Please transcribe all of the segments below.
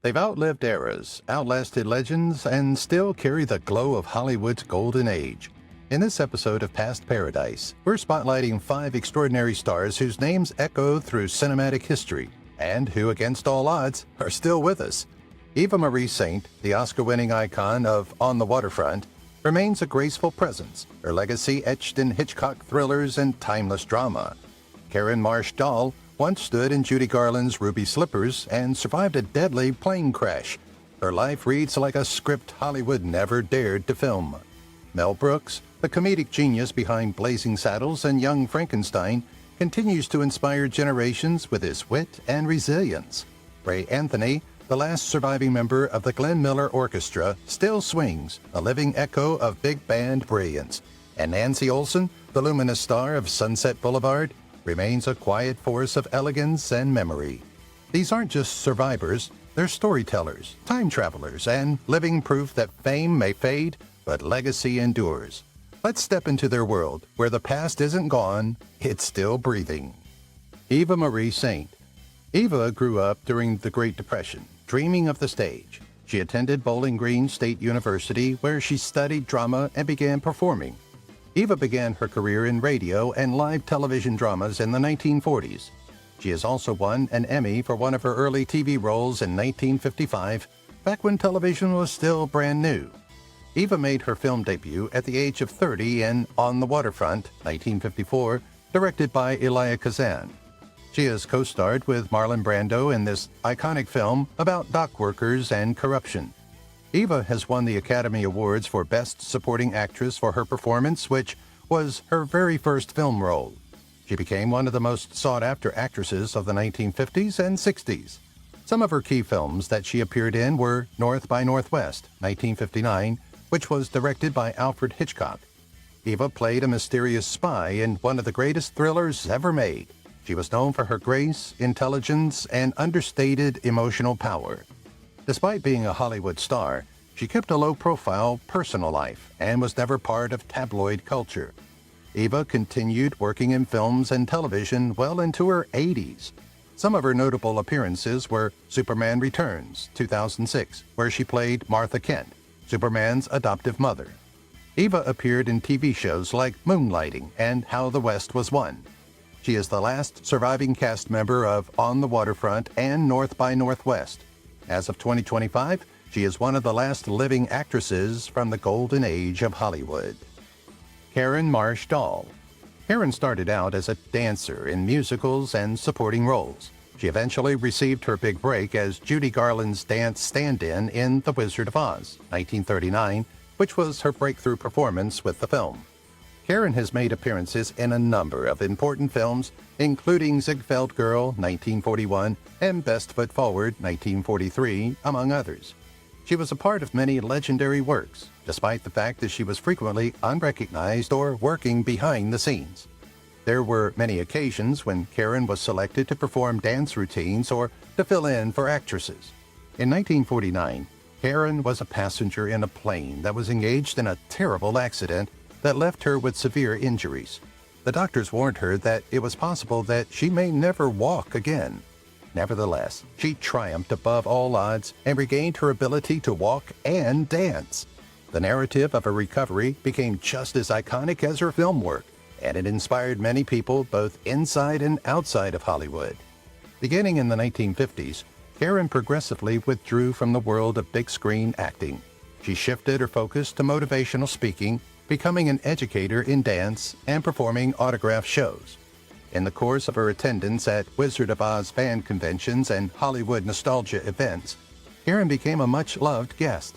They've outlived eras, outlasted legends, and still carry the glow of Hollywood's golden age. In this episode of Past Paradise, we're spotlighting 5 extraordinary stars whose names echo through cinematic history and who, against all odds, are still with us. Eva Marie Saint, the Oscar-winning icon of On the Waterfront, remains a graceful presence, her legacy etched in Hitchcock thrillers and timeless drama. Karen Marsh Dahl once stood in Judy Garland's Ruby Slippers and survived a deadly plane crash. Her life reads like a script Hollywood never dared to film. Mel Brooks, the comedic genius behind Blazing Saddles and Young Frankenstein, continues to inspire generations with his wit and resilience. Ray Anthony, the last surviving member of the Glenn Miller Orchestra, still swings, a living echo of big band brilliance. And Nancy Olson, the luminous star of Sunset Boulevard, remains a quiet force of elegance and memory. These aren't just survivors, they're storytellers, time travelers, and living proof that fame may fade, but legacy endures. Let's step into their world, where the past isn't gone, it's still breathing. Eva Marie Saint. Eva grew up during the Great Depression, dreaming of the stage. She attended Bowling Green State University, where she studied drama and began performing. Eva began her career in radio and live television dramas in the 1940s. She has also won an Emmy for one of her early TV roles in 1955, back when television was still brand new. Eva made her film debut at the age of 30 in On the Waterfront, 1954, directed by Elia Kazan. She has co-starred with Marlon Brando in this iconic film about dock workers and corruption. Eva has won the Academy Awards for Best Supporting Actress for her performance, which was her very first film role. She became one of the most sought-after actresses of the 1950s and 60s. Some of her key films that she appeared in were North by Northwest, 1959, which was directed by Alfred Hitchcock. Eva played a mysterious spy in one of the greatest thrillers ever made. She was known for her grace, intelligence, and understated emotional power. Despite being a Hollywood star, she kept a low-profile personal life and was never part of tabloid culture. Eva continued working in films and television well into her 80s. Some of her notable appearances were Superman Returns, 2006, where she played Martha Kent, Superman's adoptive mother. Eva appeared in TV shows like Moonlighting and How the West Was Won. She is the last surviving cast member of On the Waterfront and North by Northwest. As of 2025, she is one of the last living actresses from the golden age of Hollywood. Karen Marsh Dahl. Karen started out as a dancer in musicals and supporting roles. She eventually received her big break as Judy Garland's dance stand-in in The Wizard of Oz, 1939, which was her breakthrough performance with the film. Karen has made appearances in a number of important films, including Ziegfeld Girl, 1941, and Best Foot Forward, 1943, among others. She was a part of many legendary works, despite the fact that she was frequently unrecognized or working behind the scenes. There were many occasions when Karen was selected to perform dance routines or to fill in for actresses. In 1949, Karen was a passenger in a plane that was engaged in a terrible accident that left her with severe injuries. The doctors warned her that it was possible that she may never walk again. Nevertheless, she triumphed above all odds and regained her ability to walk and dance. The narrative of her recovery became just as iconic as her film work, and it inspired many people both inside and outside of Hollywood. Beginning in the 1950s, Karen progressively withdrew from the world of big-screen acting. She shifted her focus to motivational speaking, becoming an educator in dance, and performing autograph shows. In the course of her attendance at Wizard of Oz fan conventions and Hollywood nostalgia events, Karen became a much-loved guest.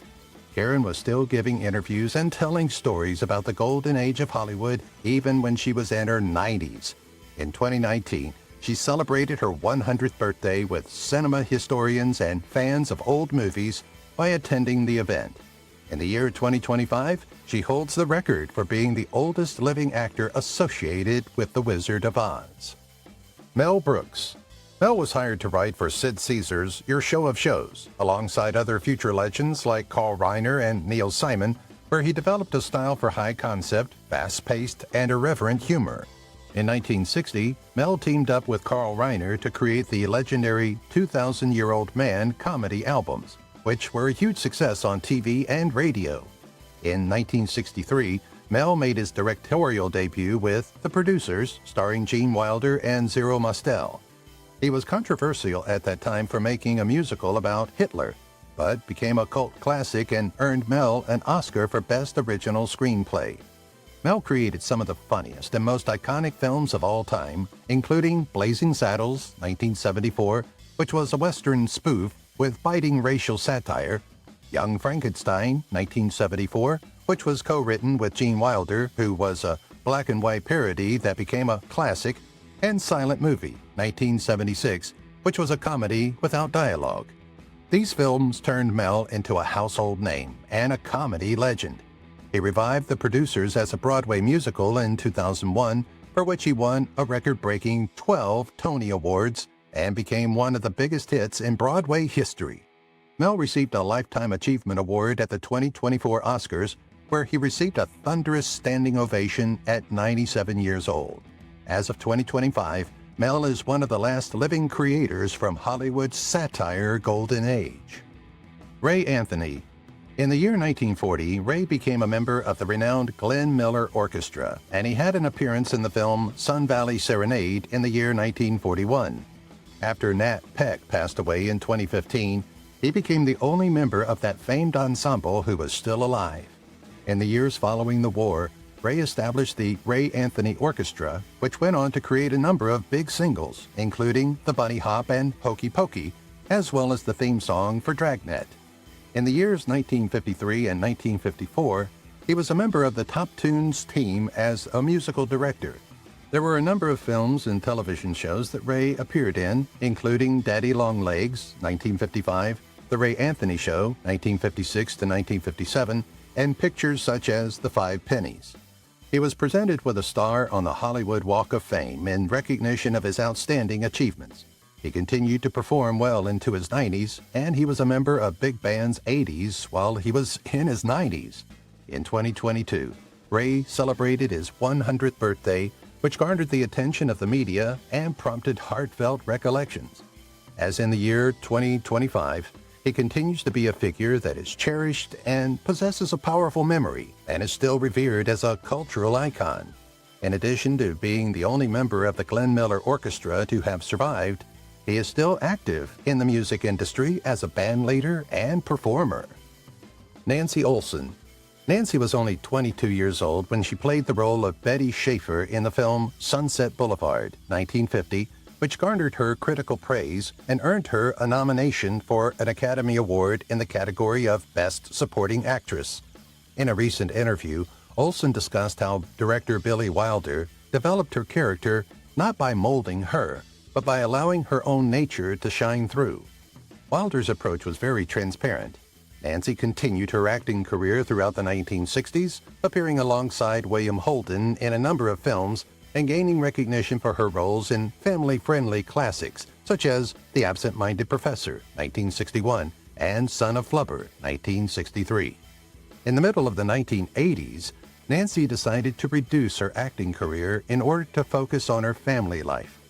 Karen was still giving interviews and telling stories about the golden age of Hollywood even when she was in her 90s. In 2019, she celebrated her 100th birthday with cinema historians and fans of old movies by attending the event. In the year 2025, she holds the record for being the oldest living actor associated with The Wizard of Oz. Mel Brooks. Mel was hired to write for Sid Caesar's Your Show of Shows, alongside other future legends like Carl Reiner and Neil Simon, where he developed a style for high concept, fast-paced, and irreverent humor. In 1960, Mel teamed up with Carl Reiner to create the legendary 2000-Year-Old Man comedy albums, which were a huge success on TV and radio. In 1963, Mel made his directorial debut with The Producers, starring Gene Wilder and Zero Mostel. He was controversial at that time for making a musical about Hitler, but became a cult classic and earned Mel an Oscar for Best Original Screenplay. Mel created some of the funniest and most iconic films of all time, including Blazing Saddles, 1974, which was a Western spoof with biting racial satire, Young Frankenstein, 1974, which was co-written with Gene Wilder, who was a black and white parody that became a classic, and Silent Movie, 1976, which was a comedy without dialogue. These films turned Mel into a household name and a comedy legend. He revived The Producers as a Broadway musical in 2001, for which he won a record-breaking 12 Tony Awards and became one of the biggest hits in Broadway history. Mel received a Lifetime Achievement Award at the 2024 Oscars, where he received a thunderous standing ovation at 97 years old. As of 2025, Mel is one of the last living creators from Hollywood's satire golden age. Ray Anthony. In the year 1940, Ray became a member of the renowned Glenn Miller Orchestra, and he had an appearance in the film Sun Valley Serenade in the year 1941. After Nat Peck passed away in 2015, he became the only member of that famed ensemble who was still alive. In the years following the war, Ray established the Ray Anthony Orchestra, which went on to create a number of big singles, including The Bunny Hop and Hokey Pokey, as well as the theme song for Dragnet. In the years 1953 and 1954, he was a member of the Top Tunes team as a musical director. There were a number of films and television shows that Ray appeared in, including Daddy Long Legs, 1955, The Ray Anthony Show, 1956 to 1957, and pictures such as The Five Pennies. He was presented with a star on the Hollywood Walk of Fame in recognition of his outstanding achievements. He continued to perform well into his 90s, and he was a member of big band's 80s while he was in his 90s. In 2022, Ray celebrated his 100th birthday, which garnered the attention of the media and prompted heartfelt recollections. As in the year 2025, he continues to be a figure that is cherished and possesses a powerful memory and is still revered as a cultural icon. In addition to being the only member of the Glenn Miller Orchestra to have survived, he is still active in the music industry as a band leader and performer. Nancy Olson. Nancy was only 22 years old when she played the role of Betty Schaefer in the film Sunset Boulevard, 1950, which garnered her critical praise and earned her a nomination for an Academy Award in the category of Best Supporting Actress. In a recent interview, Olson discussed how director Billy Wilder developed her character not by molding her, but by allowing her own nature to shine through. Wilder's approach was very transparent. Nancy continued her acting career throughout the 1960s, appearing alongside William Holden in a number of films and gaining recognition for her roles in family-friendly classics such as The Absent-Minded Professor, 1961, and Son of Flubber, 1963. In the middle of the 1980s, Nancy decided to reduce her acting career in order to focus on her family life.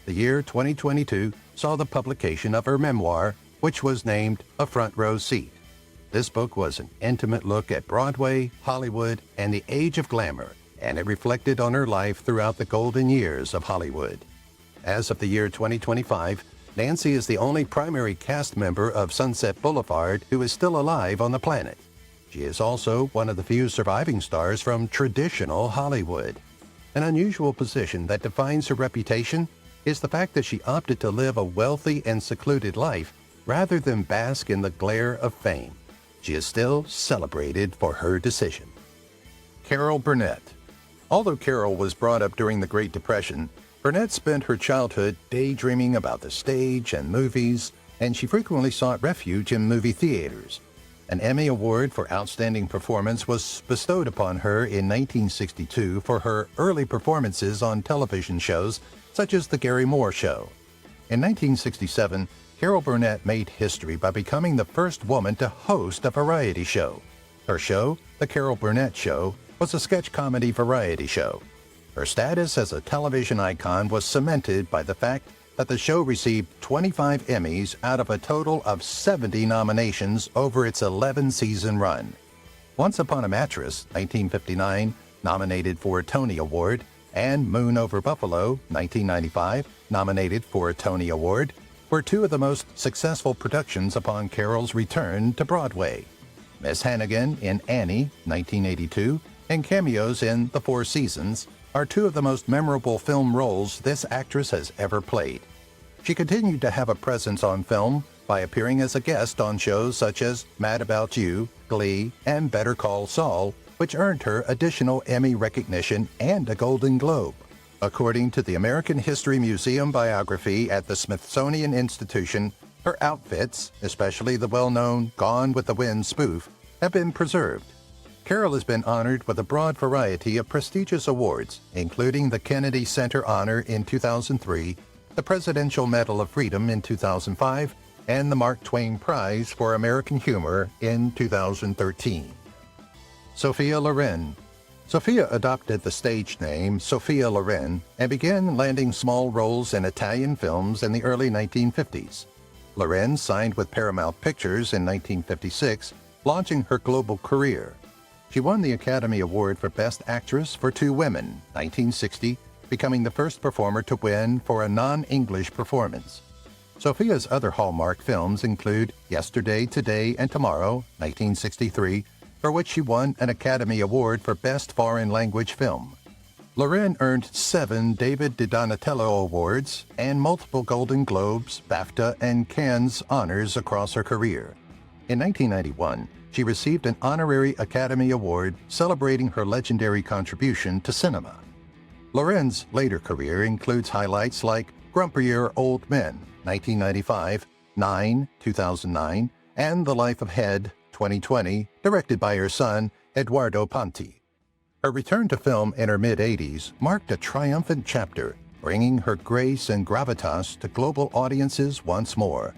The year 2022 saw the publication of her memoir, which was named A Front Row Seat. This book was an intimate look at Broadway, Hollywood, and the age of glamour, and it reflected on her life throughout the golden years of Hollywood. As of the year 2025, Nancy is the only primary cast member of Sunset Boulevard who is still alive on the planet. She is also one of the few surviving stars from traditional Hollywood. An unusual position that defines her reputation is the fact that she opted to live a wealthy and secluded life rather than bask in the glare of fame. She is still celebrated for her decision. Carol Burnett. Although Carol was brought up during the Great Depression, Burnett spent her childhood daydreaming about the stage and movies, and she frequently sought refuge in movie theaters. An Emmy Award for Outstanding Performance was bestowed upon her in 1962 for her early performances on television shows such as The Gary Moore Show. In 1967, Carol Burnett made history by becoming the first woman to host a variety show. Her show, The Carol Burnett Show, was a sketch comedy variety show. Her status as a television icon was cemented by the fact that the show received 25 Emmys out of a total of 70 nominations over its 11-season run. Once Upon a Mattress, 1959, nominated for a Tony Award, and Moon Over Buffalo, 1995, nominated for a Tony Award, were two of the most successful productions upon Carol's return to Broadway. Miss Hannigan in Annie, 1982, and cameos in The Four Seasons are two of the most memorable film roles this actress has ever played. She continued to have a presence on film by appearing as a guest on shows such as Mad About You, Glee, and Better Call Saul, which earned her additional Emmy recognition and a Golden Globe. According to the American History Museum biography at the Smithsonian Institution, her outfits, especially the well-known Gone with the Wind spoof, have been preserved. Carol has been honored with a broad variety of prestigious awards, including the Kennedy Center Honor in 2003, the Presidential Medal of Freedom in 2005, and the Mark Twain Prize for American Humor in 2013. Sophia Loren. Sophia adopted the stage name Sophia Loren and began landing small roles in Italian films in the early 1950s. Loren signed with Paramount Pictures in 1956, launching her global career. She won the Academy Award for Best Actress for Two Women, 1960, becoming the first performer to win for a non-English performance. Sophia's other hallmark films include Yesterday, Today, and Tomorrow, 1963, for which she won an Academy Award for Best Foreign Language Film. Loren earned 7 David DiDonatello Awards and multiple Golden Globes, BAFTA, and Cannes honors across her career. In 1991, she received an honorary Academy Award celebrating her legendary contribution to cinema. Loren's later career includes highlights like Grumpier Old Men, 1995, Nine, 2009, and The Life of Head, 2020, directed by her son, Eduardo Ponti. Her return to film in her mid-80s marked a triumphant chapter, bringing her grace and gravitas to global audiences once more.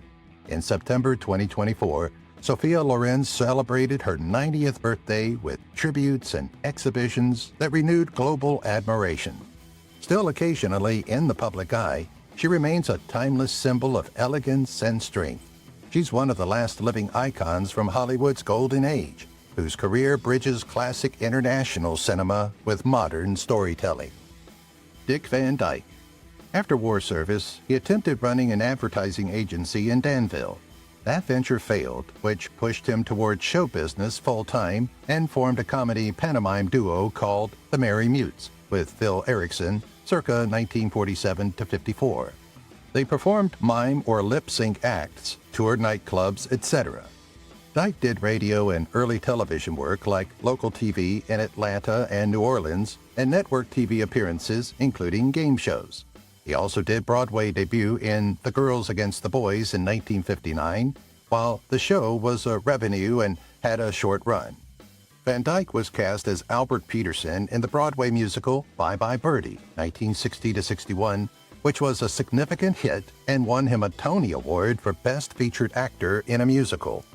In September 2024, Sophia Loren celebrated her 90th birthday with tributes and exhibitions that renewed global admiration. Still occasionally in the public eye, she remains a timeless symbol of elegance and strength. She's one of the last living icons from Hollywood's golden age, whose career bridges classic international cinema with modern storytelling. Dick Van Dyke. After war service, he attempted running an advertising agency in Danville. That venture failed, which pushed him toward show business full-time and formed a comedy pantomime duo called The Merry Mutes with Phil Erickson, circa 1947 to 54. They performed mime or lip-sync acts, toured nightclubs, etc. Dyke did radio and early television work like local TV in Atlanta and New Orleans, and network TV appearances, including game shows. He also did Broadway debut in The Girls Against the Boys in 1959, while the show was a revenue and had a short run. Van Dyke was cast as Albert Peterson in the Broadway musical Bye Bye Birdie, 1960-61, which was a significant hit and won him a Tony Award for Best Featured Actor in a Musical.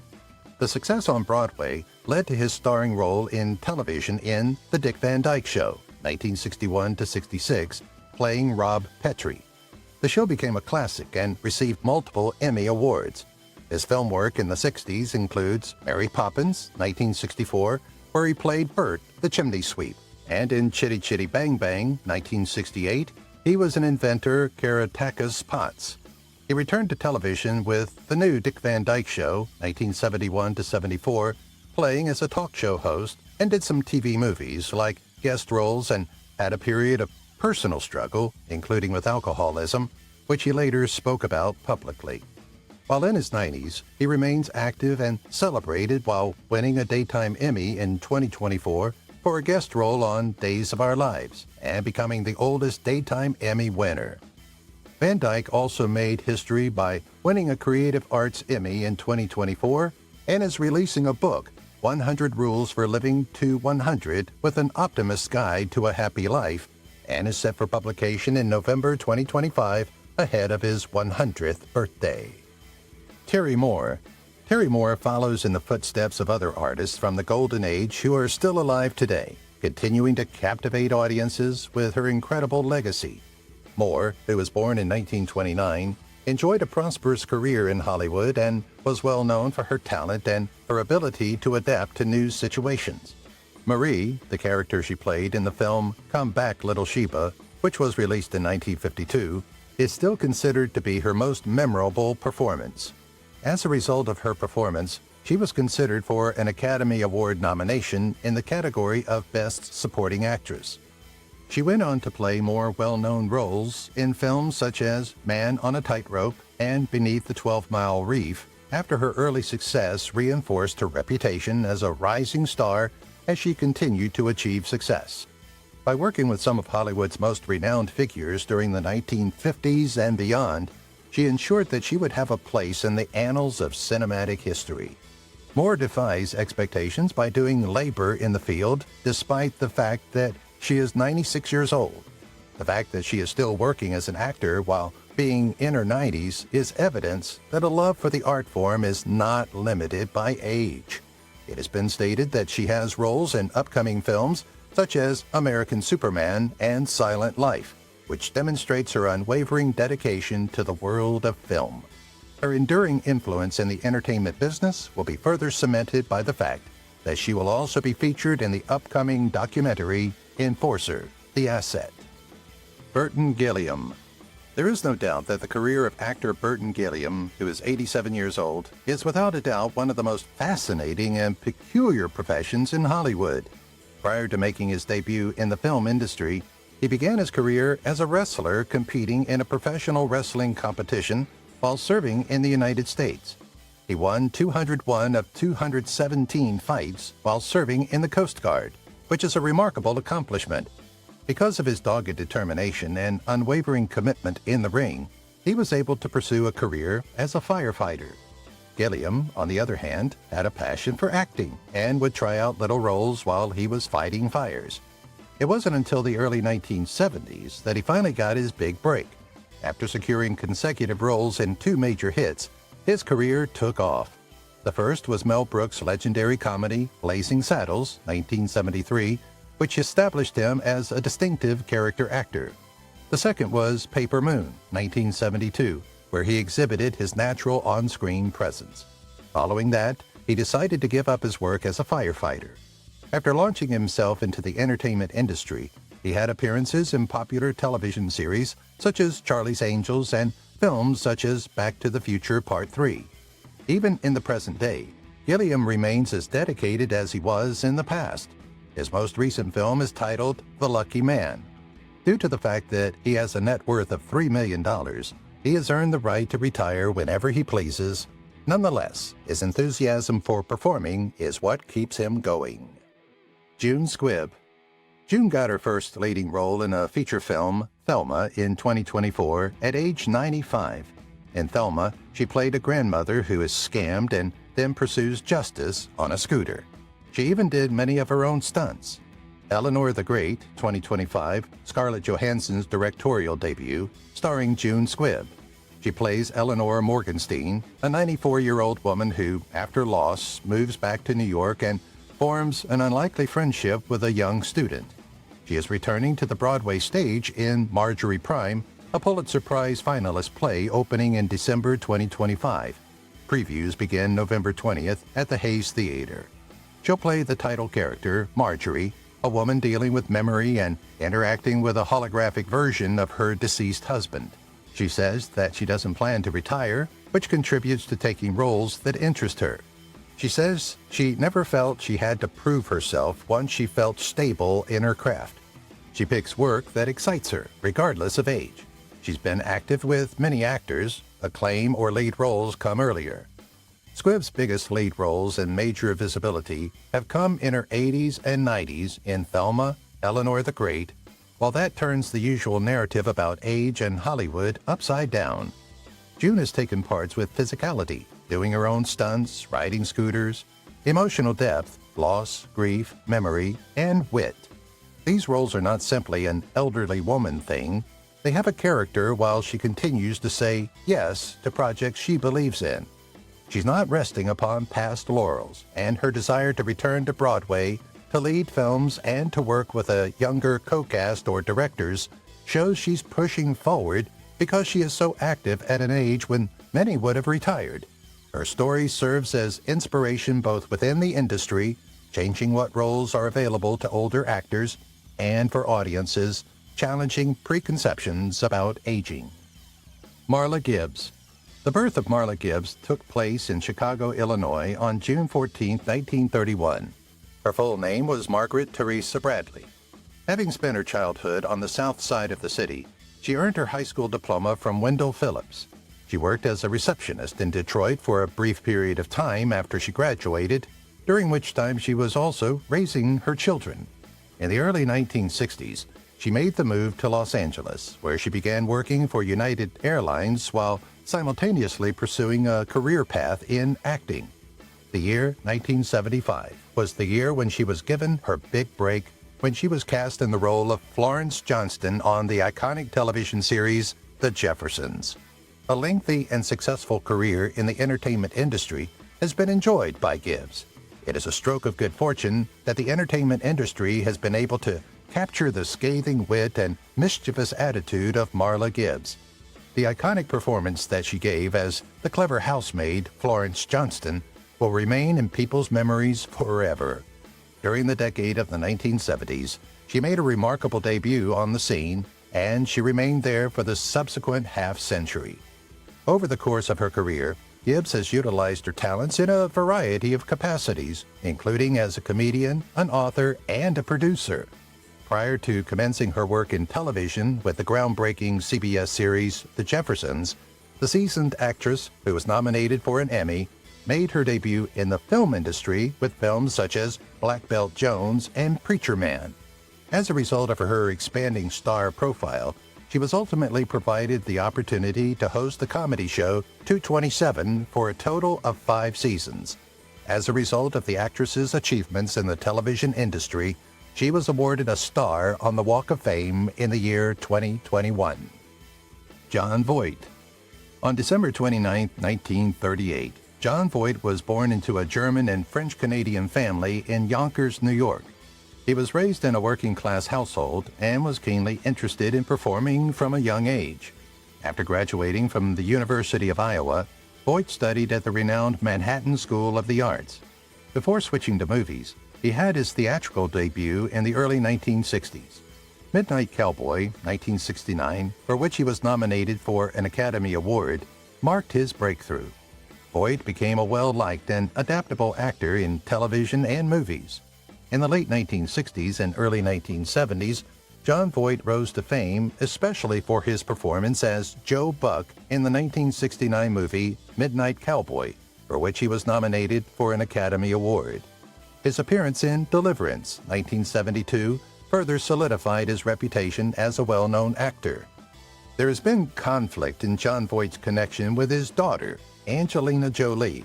The success on Broadway led to his starring role in television in The Dick Van Dyke Show, 1961-66, playing Rob Petrie. The show became a classic and received multiple Emmy Awards. His film work in the 60s includes Mary Poppins, 1964, where he played Bert, the chimney sweep, and in Chitty Chitty Bang Bang, 1968, he was an inventor, Karatakis Potts. He returned to television with The New Dick Van Dyke Show, 1971-74, playing as a talk show host, and did some TV movies like guest roles and had a period of personal struggle, including with alcoholism, which he later spoke about publicly. While in his 90s, he remains active and celebrated while winning a Daytime Emmy in 2024 for a guest role on Days of Our Lives and becoming the oldest Daytime Emmy winner. Van Dyke also made history by winning a Creative Arts Emmy in 2024 and is releasing a book, 100 Rules for Living to 100 with an Optimist's Guide to a Happy Life, and is set for publication in November 2025 ahead of his 100th birthday. Terry Moore. Terry Moore follows in the footsteps of other artists from the Golden Age who are still alive today, continuing to captivate audiences with her incredible legacy. Moore, who was born in 1929, enjoyed a prosperous career in Hollywood and was well known for her talent and her ability to adapt to new situations. Marie, the character she played in the film Come Back, Little Sheba, which was released in 1952, is still considered to be her most memorable performance. As a result of her performance, she was considered for an Academy Award nomination in the category of Best Supporting Actress. She went on to play more well-known roles in films such as Man on a Tightrope and Beneath the 12-Mile Reef, after her early success reinforced her reputation as a rising star as she continued to achieve success. By working with some of Hollywood's most renowned figures during the 1950s and beyond, she ensured that she would have a place in the annals of cinematic history. Moore defies expectations by doing labor in the field despite the fact that she is 96 years old. The fact that she is still working as an actor while being in her 90s is evidence that a love for the art form is not limited by age. It has been stated that she has roles in upcoming films such as American Superman and Silent Life, which demonstrates her unwavering dedication to the world of film. Her enduring influence in the entertainment business will be further cemented by the fact that she will also be featured in the upcoming documentary Enforcer, the Asset. Burton Gilliam. There is no doubt that the career of actor Burton Gilliam, who is 87 years old, is without a doubt one of the most fascinating and peculiar professions in Hollywood. Prior to making his debut in the film industry, he began his career as a wrestler competing in a professional wrestling competition while serving in the United States. He won 201 of 217 fights while serving in the Coast Guard, which is a remarkable accomplishment. Because of his dogged determination and unwavering commitment in the ring, he was able to pursue a career as a firefighter. Gilliam, on the other hand, had a passion for acting and would try out little roles while he was fighting fires. It wasn't until the early 1970s that he finally got his big break. After securing consecutive roles in two major hits, his career took off. The first was Mel Brooks' legendary comedy Blazing Saddles, 1973, which established him as a distinctive character actor. The second was Paper Moon, 1972, where he exhibited his natural on-screen presence. Following that, he decided to give up his work as a firefighter. After launching himself into the entertainment industry, he had appearances in popular television series such as Charlie's Angels and films such as Back to the Future Part 3. Even in the present day, Gilliam remains as dedicated as he was in the past. His most recent film is titled The Lucky Man. Due to the fact that he has a net worth of $3 million, he has earned the right to retire whenever he pleases. Nonetheless, his enthusiasm for performing is what keeps him going. June Squibb. June got her first leading role in a feature film, Thelma, in 2024 at age 95. In Thelma, she played a grandmother who is scammed and then pursues justice on a scooter. She even did many of her own stunts. Eleanor the Great, 2025, Scarlett Johansson's directorial debut, starring June Squibb. She plays Eleanor Morgenstein, a 94-year-old woman who, after loss, moves back to New York and forms an unlikely friendship with a young student. She is returning to the Broadway stage in Marjorie Prime, a Pulitzer Prize finalist play opening in December 2025. Previews begin November 20th at the Hayes Theater. She'll play the title character, Marjorie, a woman dealing with memory and interacting with a holographic version of her deceased husband. She says that she doesn't plan to retire, which contributes to taking roles that interest her. She says she never felt she had to prove herself once she felt stable in her craft. She picks work that excites her, regardless of age. She's been active with many actors. Acclaim or lead roles come earlier. Squibb's biggest lead roles and major visibility have come in her 80s and 90s in Thelma, Eleanor the Great, while that turns the usual narrative about age and Hollywood upside down. June has taken parts with physicality, doing her own stunts, riding scooters, emotional depth, loss, grief, memory, and wit. These roles are not simply an elderly woman thing. They have a character while she continues to say yes to projects she believes in. She's not resting upon past laurels, and her desire to return to Broadway to lead films and to work with a younger co-cast or directors shows she's pushing forward because she is so active at an age when many would have retired. Her story serves as inspiration both within the industry, changing what roles are available to older actors, and for audiences, challenging preconceptions about aging. Marla Gibbs. The birth of Marla Gibbs took place in Chicago, Illinois on June 14, 1931. Her full name was Margaret Teresa Bradley. Having spent her childhood on the south side of the city, she earned her high school diploma from Wendell Phillips. She worked as a receptionist in Detroit for a brief period of time after she graduated, during which time she was also raising her children. In the early 1960s, she made the move to Los Angeles, where she began working for United Airlines while simultaneously pursuing a career path in acting. The year 1975 was the year when she was given her big break when she was cast in the role of Florence Johnston on the iconic television series The Jeffersons. A lengthy and successful career in the entertainment industry has been enjoyed by Gibbs. It is a stroke of good fortune that the entertainment industry has been able to capture the scathing wit and mischievous attitude of Marla Gibbs. The iconic performance that she gave as the clever housemaid Florence Johnston will remain in people's memories forever. During the decade of the 1970s, she made a remarkable debut on the scene, and she remained there for the subsequent half-century. Over the course of her career, Gibbs has utilized her talents in a variety of capacities, including as a comedian, an author, and a producer. Prior to commencing her work in television with the groundbreaking CBS series The Jeffersons, the seasoned actress, who was nominated for an Emmy, made her debut in the film industry with films such as Black Belt Jones and Preacher Man. As a result of her expanding star profile, she was ultimately provided the opportunity to host the comedy show 227 for a total of 5 seasons. As a result of the actress's achievements in the television industry, she was awarded a star on the Walk of Fame in the year 2021. Jon Voight. On December 29, 1938, Jon Voight was born into a German and French-Canadian family in Yonkers, New York. He was raised in a working-class household and was keenly interested in performing from a young age. After graduating from the University of Iowa, Voight studied at the renowned Manhattan School of the Arts. Before switching to movies, he had his theatrical debut in the early 1960s. Midnight Cowboy, 1969, for which he was nominated for an Academy Award, marked his breakthrough. Voight became a well-liked and adaptable actor in television and movies. In the late 1960s and early 1970s, Jon Voight rose to fame especially for his performance as Joe Buck in the 1969 movie Midnight Cowboy, for which he was nominated for an Academy Award. His appearance in Deliverance, 1972, further solidified his reputation as a well-known actor. There has been conflict in Jon Voight's connection with his daughter, Angelina Jolie.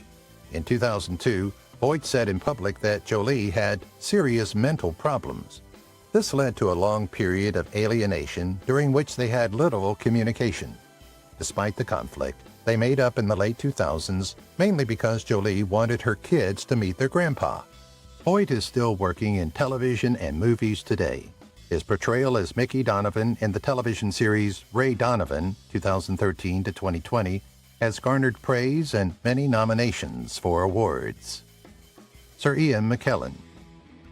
In 2002, Voight said in public that Jolie had serious mental problems. This led to a long period of alienation during which they had little communication. Despite the conflict, they made up in the late 2000s, mainly because Jolie wanted her kids to meet their grandpa. Voight is still working in television and movies today. His portrayal as Mickey Donovan in the television series Ray Donovan, 2013 to 2020, has garnered praise and many nominations for awards. Sir Ian McKellen.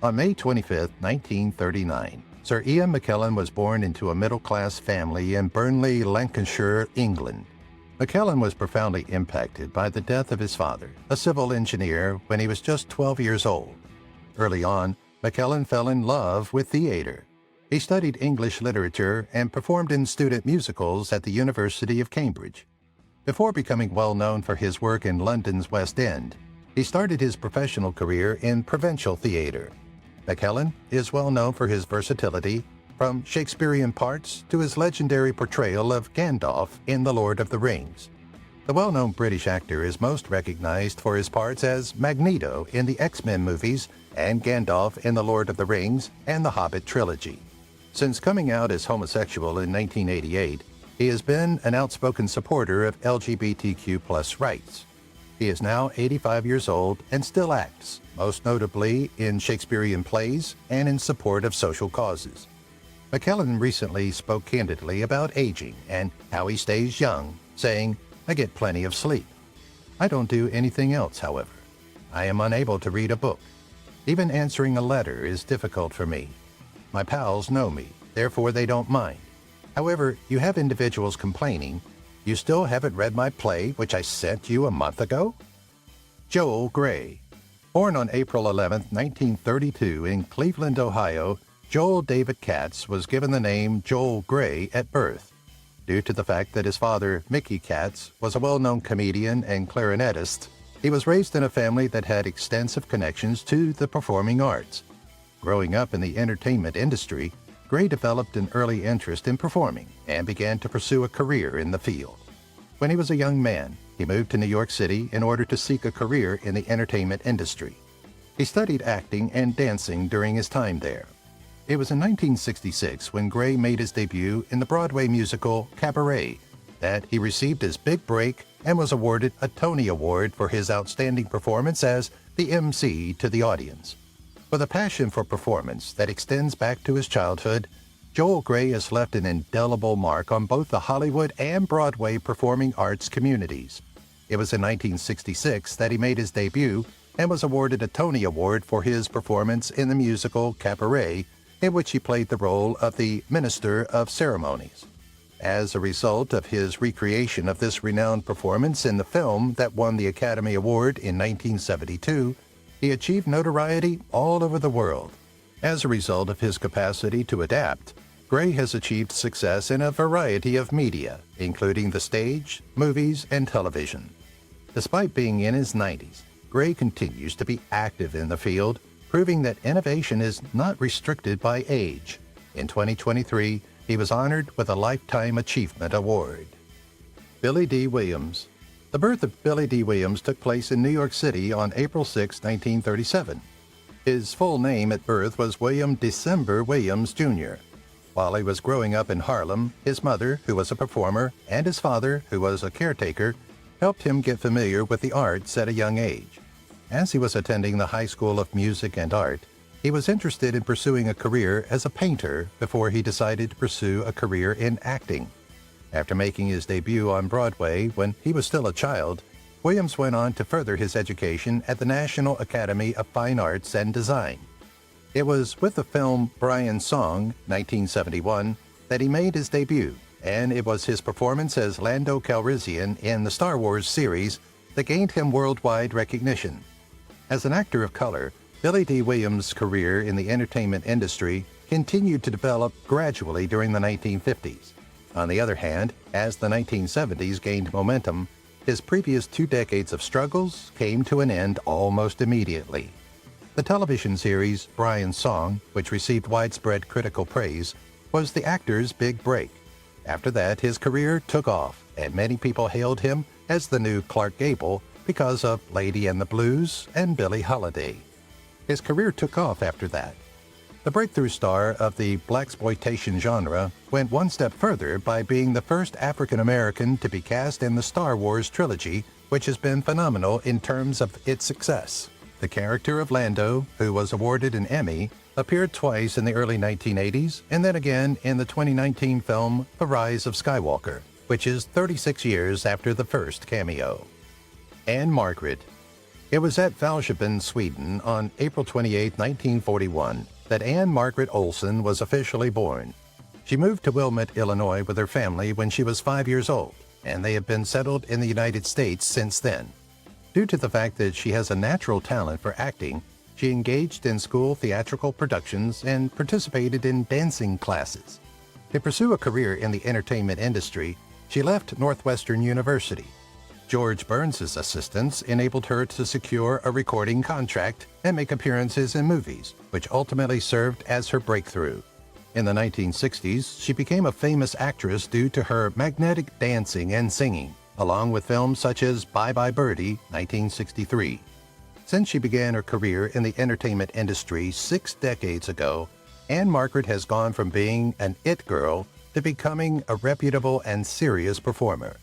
On May 25, 1939, Sir Ian McKellen was born into a middle-class family in Burnley, Lancashire, England. McKellen was profoundly impacted by the death of his father, a civil engineer, when he was just 12 years old. Early on, McKellen fell in love with theater. He studied English literature and performed in student musicals at the University of Cambridge. Before becoming well known for his work in London's West End, he started his professional career in provincial theater. McKellen is well known for his versatility, from Shakespearean parts to his legendary portrayal of Gandalf in The Lord of the Rings. The well-known British actor is most recognized for his parts as Magneto in the X-Men movies and Gandalf in The Lord of the Rings and The Hobbit trilogy. Since coming out as homosexual in 1988, he has been an outspoken supporter of LGBTQ+ rights. He is now 85 years old and still acts, most notably in Shakespearean plays and in support of social causes. McKellen recently spoke candidly about aging and how he stays young, saying, "I get plenty of sleep. I don't do anything else, however. I am unable to read a book. Even answering a letter is difficult for me. My pals know me, therefore they don't mind. However, you have individuals complaining, 'You still haven't read my play, which I sent you a month ago?'" Joel Grey. Born on April 11, 1932 in Cleveland, Ohio, Joel David Katz was given the name Joel Grey at birth, due to the fact that his father, Mickey Katz, was a well-known comedian and clarinetist. He was raised in a family that had extensive connections to the performing arts. Growing up in the entertainment industry, Grey developed an early interest in performing and began to pursue a career in the field. When he was a young man, he moved to New York City in order to seek a career in the entertainment industry. He studied acting and dancing during his time there. It was in 1966 when Grey made his debut in the Broadway musical Cabaret that he received his big break and was awarded a Tony Award for his outstanding performance as the MC to the audience. With a passion for performance that extends back to his childhood, Joel Grey has left an indelible mark on both the Hollywood and Broadway performing arts communities. It was in 1966 that he made his debut and was awarded a Tony Award for his performance in the musical Cabaret, in which he played the role of the Minister of Ceremonies. As a result of his recreation of this renowned performance in the film that won the Academy Award in 1972, he achieved notoriety all over the world. As a result of his capacity to adapt, Grey has achieved success in a variety of media, including the stage, movies, and television. Despite being in his 90s, Grey continues to be active in the field, proving that innovation is not restricted by age. In 2023, he was honored with a Lifetime Achievement Award. Billy Dee Williams. The birth of Billy Dee Williams took place in New York City on April 6, 1937. His full name at birth was William December Williams, Jr. While he was growing up in Harlem, his mother, who was a performer, and his father, who was a caretaker, helped him get familiar with the arts at a young age. As he was attending the High School of Music and Art, he was interested in pursuing a career as a painter before he decided to pursue a career in acting. After making his debut on Broadway when he was still a child, Williams went on to further his education at the National Academy of Fine Arts and Design. It was with the film Brian's Song, 1971, that he made his debut, and it was his performance as Lando Calrissian in the Star Wars series that gained him worldwide recognition. As an actor of color, Billy Dee Williams' career in the entertainment industry continued to develop gradually during the 1950s. On the other hand, as the 1970s gained momentum, his previous 2 decades of struggles came to an end almost immediately. The television series Brian's Song, which received widespread critical praise, was the actor's big break. After that, his career took off, and many people hailed him as the new Clark Gable because of Lady and the Blues and Billie Holiday. His career took off after that. The breakthrough star of the blaxploitation genre went one step further by being the first African American to be cast in the Star Wars trilogy, which has been phenomenal in terms of its success. The character of Lando, who was awarded an Emmy, appeared twice in the early 1980s and then again in the 2019 film The Rise of Skywalker, which is 36 years after the first cameo. Anne Margaret. It was at Falköping, Sweden, on April 28, 1941, that Anne Margaret Olson was officially born. She moved to Wilmette, Illinois with her family when she was 5 years old, and they have been settled in the United States since then. Due to the fact that she has a natural talent for acting, she engaged in school theatrical productions and participated in dancing classes. To pursue a career in the entertainment industry, she left Northwestern University. George Burns' assistance enabled her to secure a recording contract and make appearances in movies, which ultimately served as her breakthrough. In the 1960s, she became a famous actress due to her magnetic dancing and singing, along with films such as Bye Bye Birdie, 1963. Since she began her career in the entertainment industry 6 decades ago, Anne Margaret has gone from being an it girl to becoming a reputable and serious performer.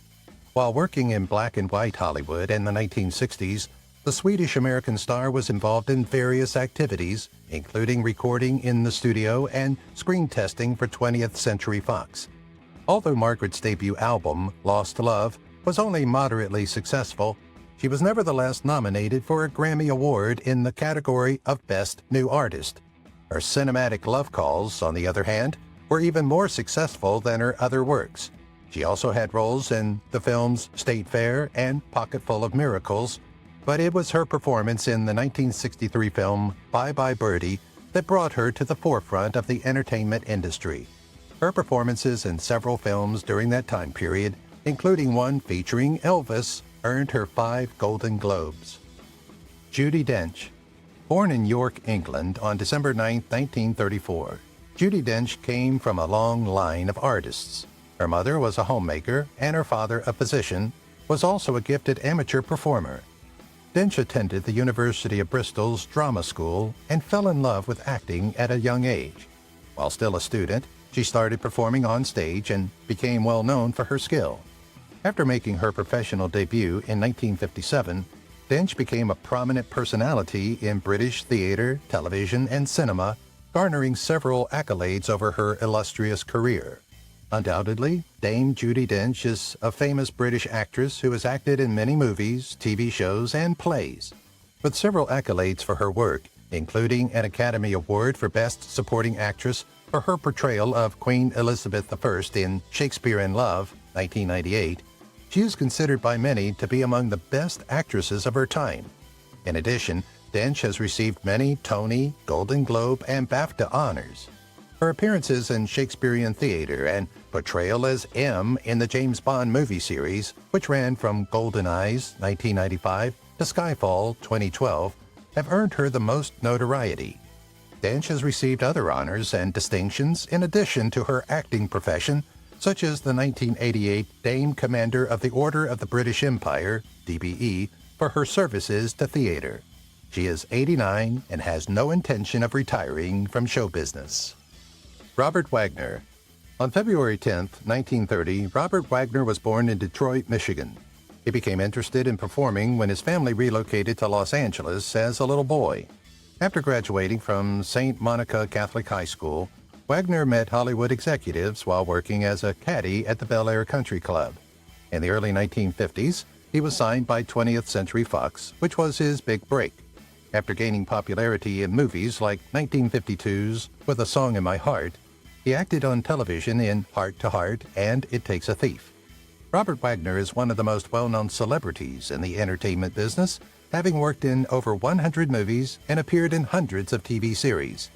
While working in black and white Hollywood in the 1960s, the Swedish-American star was involved in various activities, including recording in the studio and screen testing for 20th Century Fox. Although Margaret's debut album, Lost Love, was only moderately successful, she was nevertheless nominated for a Grammy Award in the category of Best New Artist. Her cinematic love calls, on the other hand, were even more successful than her other works. She also had roles in the films State Fair and Pocketful of Miracles, but it was her performance in the 1963 film Bye Bye Birdie that brought her to the forefront of the entertainment industry. Her performances in several films during that time period, including one featuring Elvis, earned her 5 Golden Globes. Judi Dench. Born in York, England on December 9, 1934, Judi Dench came from a long line of artists. Her mother was a homemaker, and her father, a physician, was also a gifted amateur performer. Dench attended the University of Bristol's drama school and fell in love with acting at a young age. While still a student, she started performing on stage and became well known for her skill. After making her professional debut in 1957, Dench became a prominent personality in British theater, television, and cinema, garnering several accolades over her illustrious career. Undoubtedly, Dame Judi Dench is a famous British actress who has acted in many movies, TV shows, and plays. With several accolades for her work, including an Academy Award for Best Supporting Actress for her portrayal of Queen Elizabeth I in Shakespeare in Love, 1998, she is considered by many to be among the best actresses of her time. In addition, Dench has received many Tony, Golden Globe, and BAFTA honors. Her appearances in Shakespearean theater and portrayal as M in the James Bond movie series, which ran from Golden Eyes, 1995, to Skyfall, 2012, have earned her the most notoriety. Dench has received other honors and distinctions in addition to her acting profession, such as the 1988 Dame Commander of the Order of the British Empire, DBE, for her services to theater. She is 89 and has no intention of retiring from show business. Robert Wagner. On February 10, 1930, Robert Wagner was born in Detroit, Michigan. He became interested in performing when his family relocated to Los Angeles as a little boy. After graduating from St. Monica Catholic High School, Wagner met Hollywood executives while working as a caddy at the Bel Air Country Club. In the early 1950s, he was signed by 20th Century Fox, which was his big break. After gaining popularity in movies like 1952's With a Song in My Heart, he acted on television in Heart to Heart and It Takes a Thief. Robert Wagner is one of the most well-known celebrities in the entertainment business, having worked in over 100 movies and appeared in hundreds of TV series.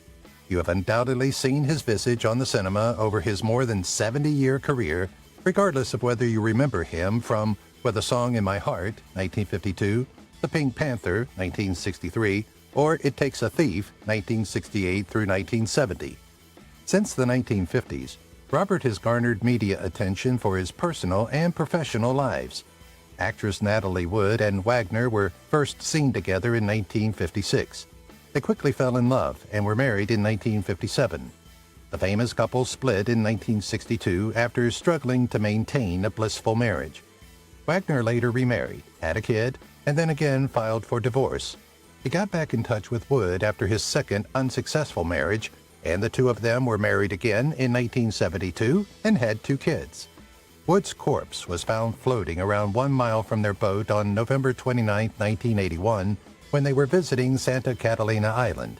You have undoubtedly seen his visage on the cinema over his more than 70-year career, regardless of whether you remember him from With a Song in My Heart, 1952, The Pink Panther, 1963, or It Takes a Thief, 1968 through 1970. Since the 1950s, Robert has garnered media attention for his personal and professional lives. Actress Natalie Wood and Wagner were first seen together in 1956. They quickly fell in love and were married in 1957. The famous couple split in 1962 after struggling to maintain a blissful marriage. Wagner later remarried, had a kid, and then again filed for divorce. He got back in touch with Wood after his second unsuccessful marriage, and the two of them were married again in 1972 and had 2 kids. Wood's corpse was found floating around 1 mile from their boat on November 29, 1981, when they were visiting Santa Catalina Island.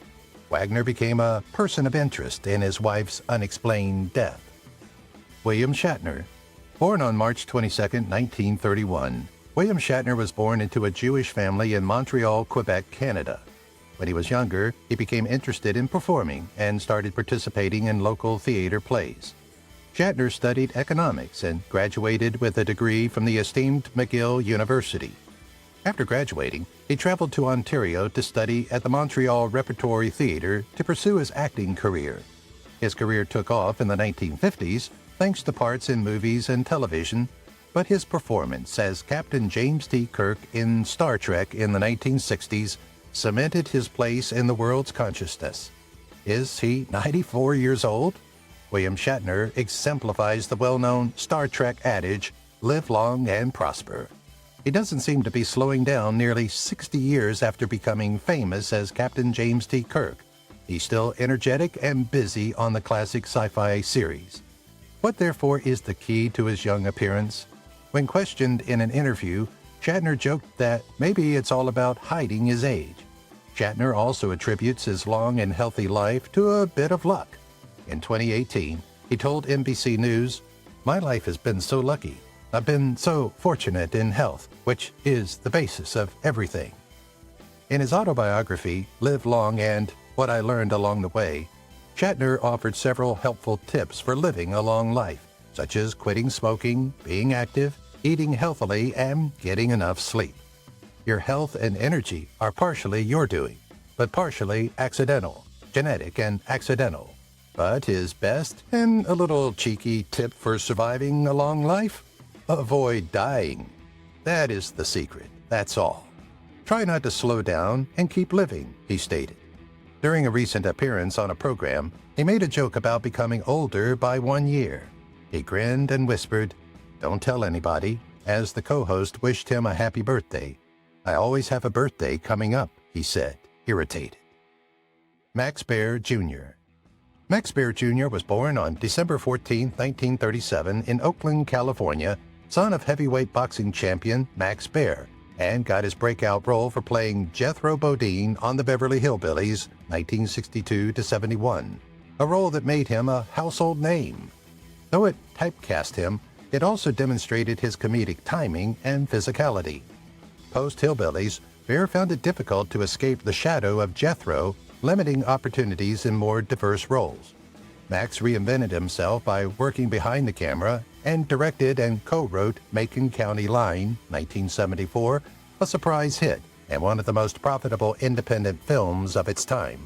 Wagner became a person of interest in his wife's unexplained death. William Shatner. Born on March 22, 1931, William Shatner was born into a Jewish family in Montreal, Quebec, Canada. When he was younger, he became interested in performing and started participating in local theater plays. Shatner studied economics and graduated with a degree from the esteemed McGill University. After graduating, he traveled to Ontario to study at the Montreal Repertory Theatre to pursue his acting career. His career took off in the 1950s thanks to parts in movies and television, but his performance as Captain James T. Kirk in Star Trek in the 1960s cemented his place in the world's consciousness. Is he 94 years old? William Shatner exemplifies the well-known Star Trek adage, live long and prosper. He doesn't seem to be slowing down nearly 60 years after becoming famous as Captain James T. Kirk. He's still energetic and busy on the classic sci-fi series. What therefore is the key to his young appearance? When questioned in an interview, Shatner joked that maybe it's all about hiding his age. Shatner also attributes his long and healthy life to a bit of luck. In 2018, he told NBC News, "My life has been so lucky. I've been so fortunate in health, which is the basis of everything." In his autobiography, Live Long and What I Learned Along the Way, Shatner offered several helpful tips for living a long life, such as quitting smoking, being active, eating healthily, and getting enough sleep. Your health and energy are partially your doing, but partially accidental, genetic and accidental. But his best and a little cheeky tip for surviving a long life? Avoid dying. That is the secret, that's all. Try not to slow down and keep living, he stated. During a recent appearance on a program, he made a joke about becoming older by 1 year. He grinned and whispered, "Don't tell anybody," as the co-host wished him a happy birthday. "I always have a birthday coming up," he said, irritated. Max Baer, Jr. Max Baer Jr. was born on December 14, 1937 in Oakland, California, son of heavyweight boxing champion Max Baer, and got his breakout role for playing Jethro Bodine on the Beverly Hillbillies, 1962-71, a role that made him a household name. Though it typecast him, it also demonstrated his comedic timing and physicality. Post-Hillbillies, Baer found it difficult to escape the shadow of Jethro, limiting opportunities in more diverse roles. Max reinvented himself by working behind the camera and directed and co-wrote Macon County Line, 1974, a surprise hit and one of the most profitable independent films of its time.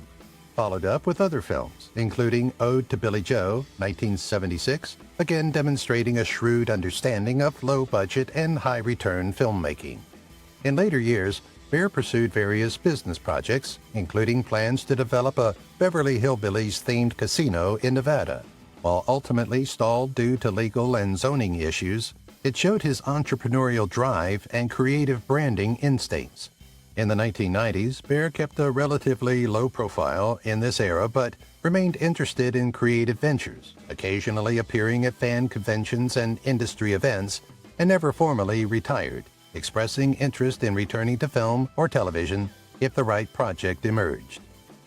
Followed up with other films, including Ode to Billy Joe, 1976, again demonstrating a shrewd understanding of low-budget and high-return filmmaking. In later years, Baer pursued various business projects, including plans to develop a Beverly Hillbillies-themed casino in Nevada. While ultimately stalled due to legal and zoning issues, it showed his entrepreneurial drive and creative branding instincts. In the 1990s, Baer kept a relatively low profile in this era but remained interested in creative ventures, occasionally appearing at fan conventions and industry events, and never formally retired, expressing interest in returning to film or television if the right project emerged.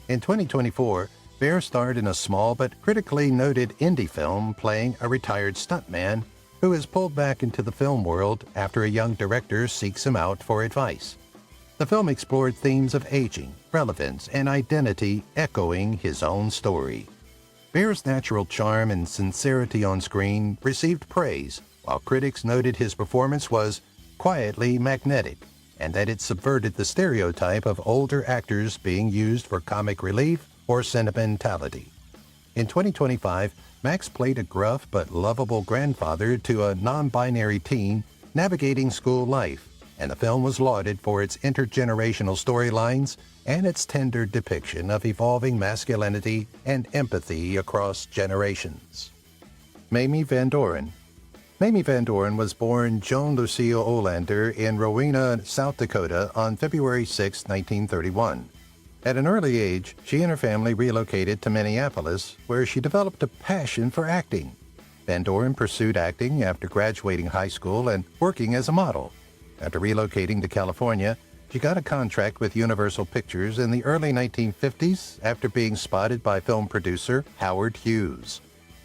In 2024, Baer starred in a small but critically noted indie film playing a retired stuntman who is pulled back into the film world after a young director seeks him out for advice. The film explored themes of aging, relevance, and identity, echoing his own story. Baer's natural charm and sincerity on screen received praise, while critics noted his performance was quietly magnetic, and that it subverted the stereotype of older actors being used for comic relief or sentimentality. In 2025, Max played a gruff but lovable grandfather to a non-binary teen navigating school life, and the film was lauded for its intergenerational storylines and its tender depiction of evolving masculinity and empathy across generations. Mamie Van Doren. Mamie Van Doren was born Joan Lucille Olander in Rowena, South Dakota on February 6, 1931. At an early age, she and her family relocated to Minneapolis, where she developed a passion for acting. Van Doren pursued acting after graduating high school and working as a model. After relocating to California, she got a contract with Universal Pictures in the early 1950s after being spotted by film producer Howard Hughes.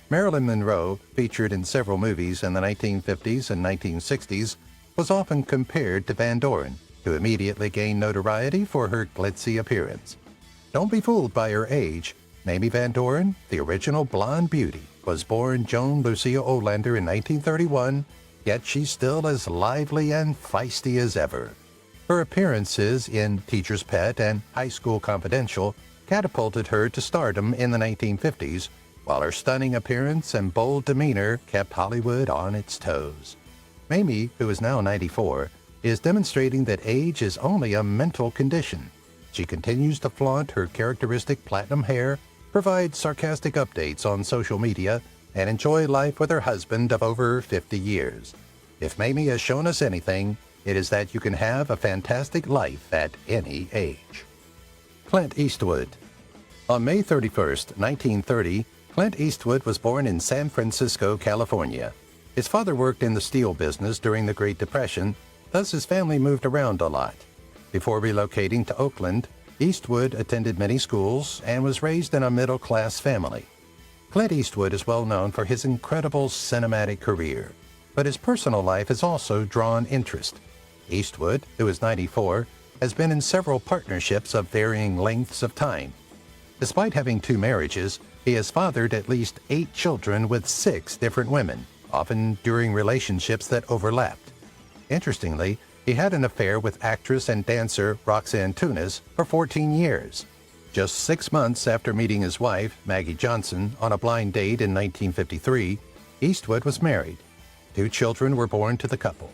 Marilyn Monroe, featured in several movies in the 1950s and 1960s, was often compared to Van Doren, who immediately gained notoriety for her glitzy appearance. Don't be fooled by her age. Mamie Van Doren, the original blonde beauty, was born Joan Lucille Olander in 1931, yet she's still as lively and feisty as ever. Her appearances in Teacher's Pet and High School Confidential catapulted her to stardom in the 1950s, while her stunning appearance and bold demeanor kept Hollywood on its toes. Mamie, who is now 94, is demonstrating that age is only a mental condition. She continues to flaunt her characteristic platinum hair, provide sarcastic updates on social media, and enjoy life with her husband of over 50 years. If Mamie has shown us anything, it is that you can have a fantastic life at any age. Clint Eastwood. On May 31st, 1930, Clint Eastwood was born in San Francisco, California. His father worked in the steel business during the Great Depression, thus his family moved around a lot. Before relocating to Oakland, Eastwood attended many schools and was raised in a middle-class family. Clint Eastwood is well known for his incredible cinematic career, but his personal life has also drawn interest. Eastwood, who is 94, has been in several partnerships of varying lengths of time. Despite having 2 marriages, he has fathered at least 8 children with 6 different women, often during relationships that overlapped. Interestingly, he had an affair with actress and dancer Roxanne Tunis for 14 years. Just 6 months after meeting his wife, Maggie Johnson, on a blind date in 1953, Eastwood was married. 2 children were born to the couple.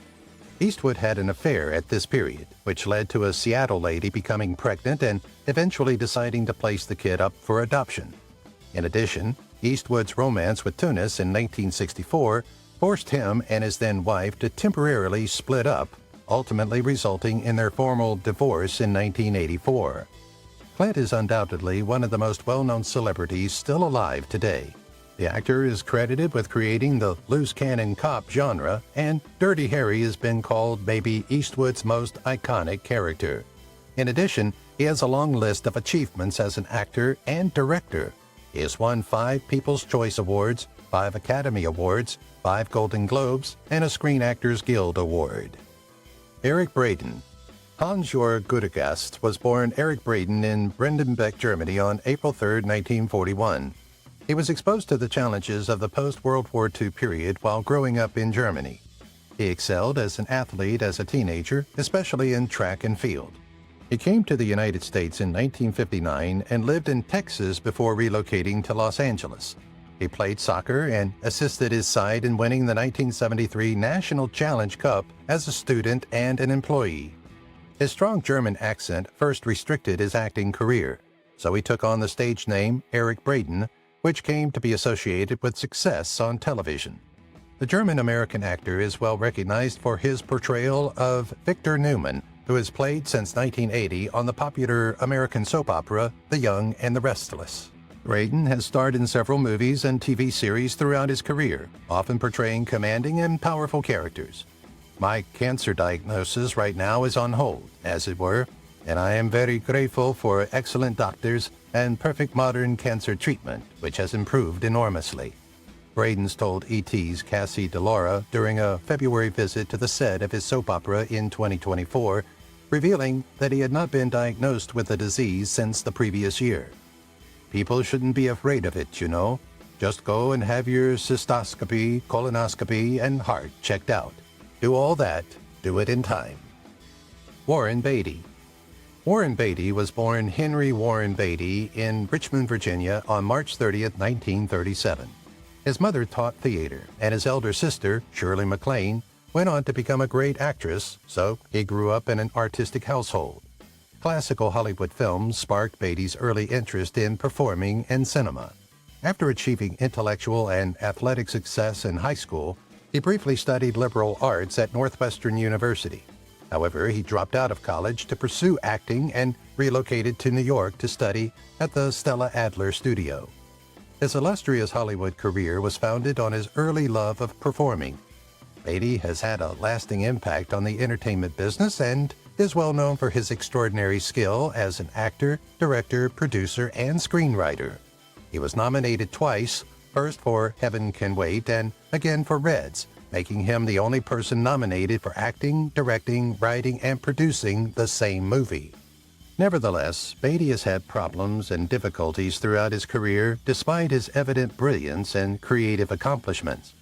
Eastwood had an affair at this period, which led to a Seattle lady becoming pregnant and eventually deciding to place the kid up for adoption. In addition, Eastwood's romance with Tunis in 1964 forced him and his then-wife to temporarily split up, ultimately resulting in their formal divorce in 1984. Clint is undoubtedly one of the most well-known celebrities still alive today. The actor is credited with creating the loose cannon cop genre, and Dirty Harry has been called maybe Eastwood's most iconic character. In addition, he has a long list of achievements as an actor and director. He has won 5 People's Choice Awards, 5 Academy Awards, 5 Golden Globes, and a Screen Actors Guild Award. Eric Braeden. Hans-Jörg Gudegast was born Eric Braeden in Brendenbeck, Germany on April 3, 1941. He was exposed to the challenges of the post-World War II period while growing up in Germany. He excelled as an athlete as a teenager, especially in track and field. He came to the United States in 1959 and lived in Texas before relocating to Los Angeles. He played soccer and assisted his side in winning the 1973 National Challenge Cup as a student and an employee. His strong German accent first restricted his acting career, so he took on the stage name Eric Braeden, which came to be associated with success on television. The German-American actor is well recognized for his portrayal of Victor Newman, who has played since 1980 on the popular American soap opera The Young and the Restless. Braeden has starred in several movies and TV series throughout his career, often portraying commanding and powerful characters. My cancer diagnosis right now is on hold, as it were, and I am very grateful for excellent doctors and perfect modern cancer treatment, which has improved enormously. Braeden told E.T.'s Cassie DeLaura during a February visit to the set of his soap opera in 2024, revealing that he had not been diagnosed with the disease since the previous year. People shouldn't be afraid of it, you know. Just go and have your cystoscopy, colonoscopy, and heart checked out. Do all that. Do it in time. Warren Beatty. Warren Beatty was born Henry Warren Beatty in Richmond, Virginia on March 30, 1937. His mother taught theater, and his elder sister, Shirley MacLaine, went on to become a great actress, so he grew up in an artistic household. Classical Hollywood films sparked Beatty's early interest in performing and cinema. After achieving intellectual and athletic success in high school, he briefly studied liberal arts at Northwestern University. However, he dropped out of college to pursue acting and relocated to New York to study at the Stella Adler Studio. His illustrious Hollywood career was founded on his early love of performing. Beatty has had a lasting impact on the entertainment business and is well known for his extraordinary skill as an actor, director, producer, and screenwriter. He was nominated twice, first for Heaven Can Wait and again for Reds, making him the only person nominated for acting, directing, writing, and producing the same movie. Nevertheless, Beatty has had problems and difficulties throughout his career despite his evident brilliance and creative accomplishments.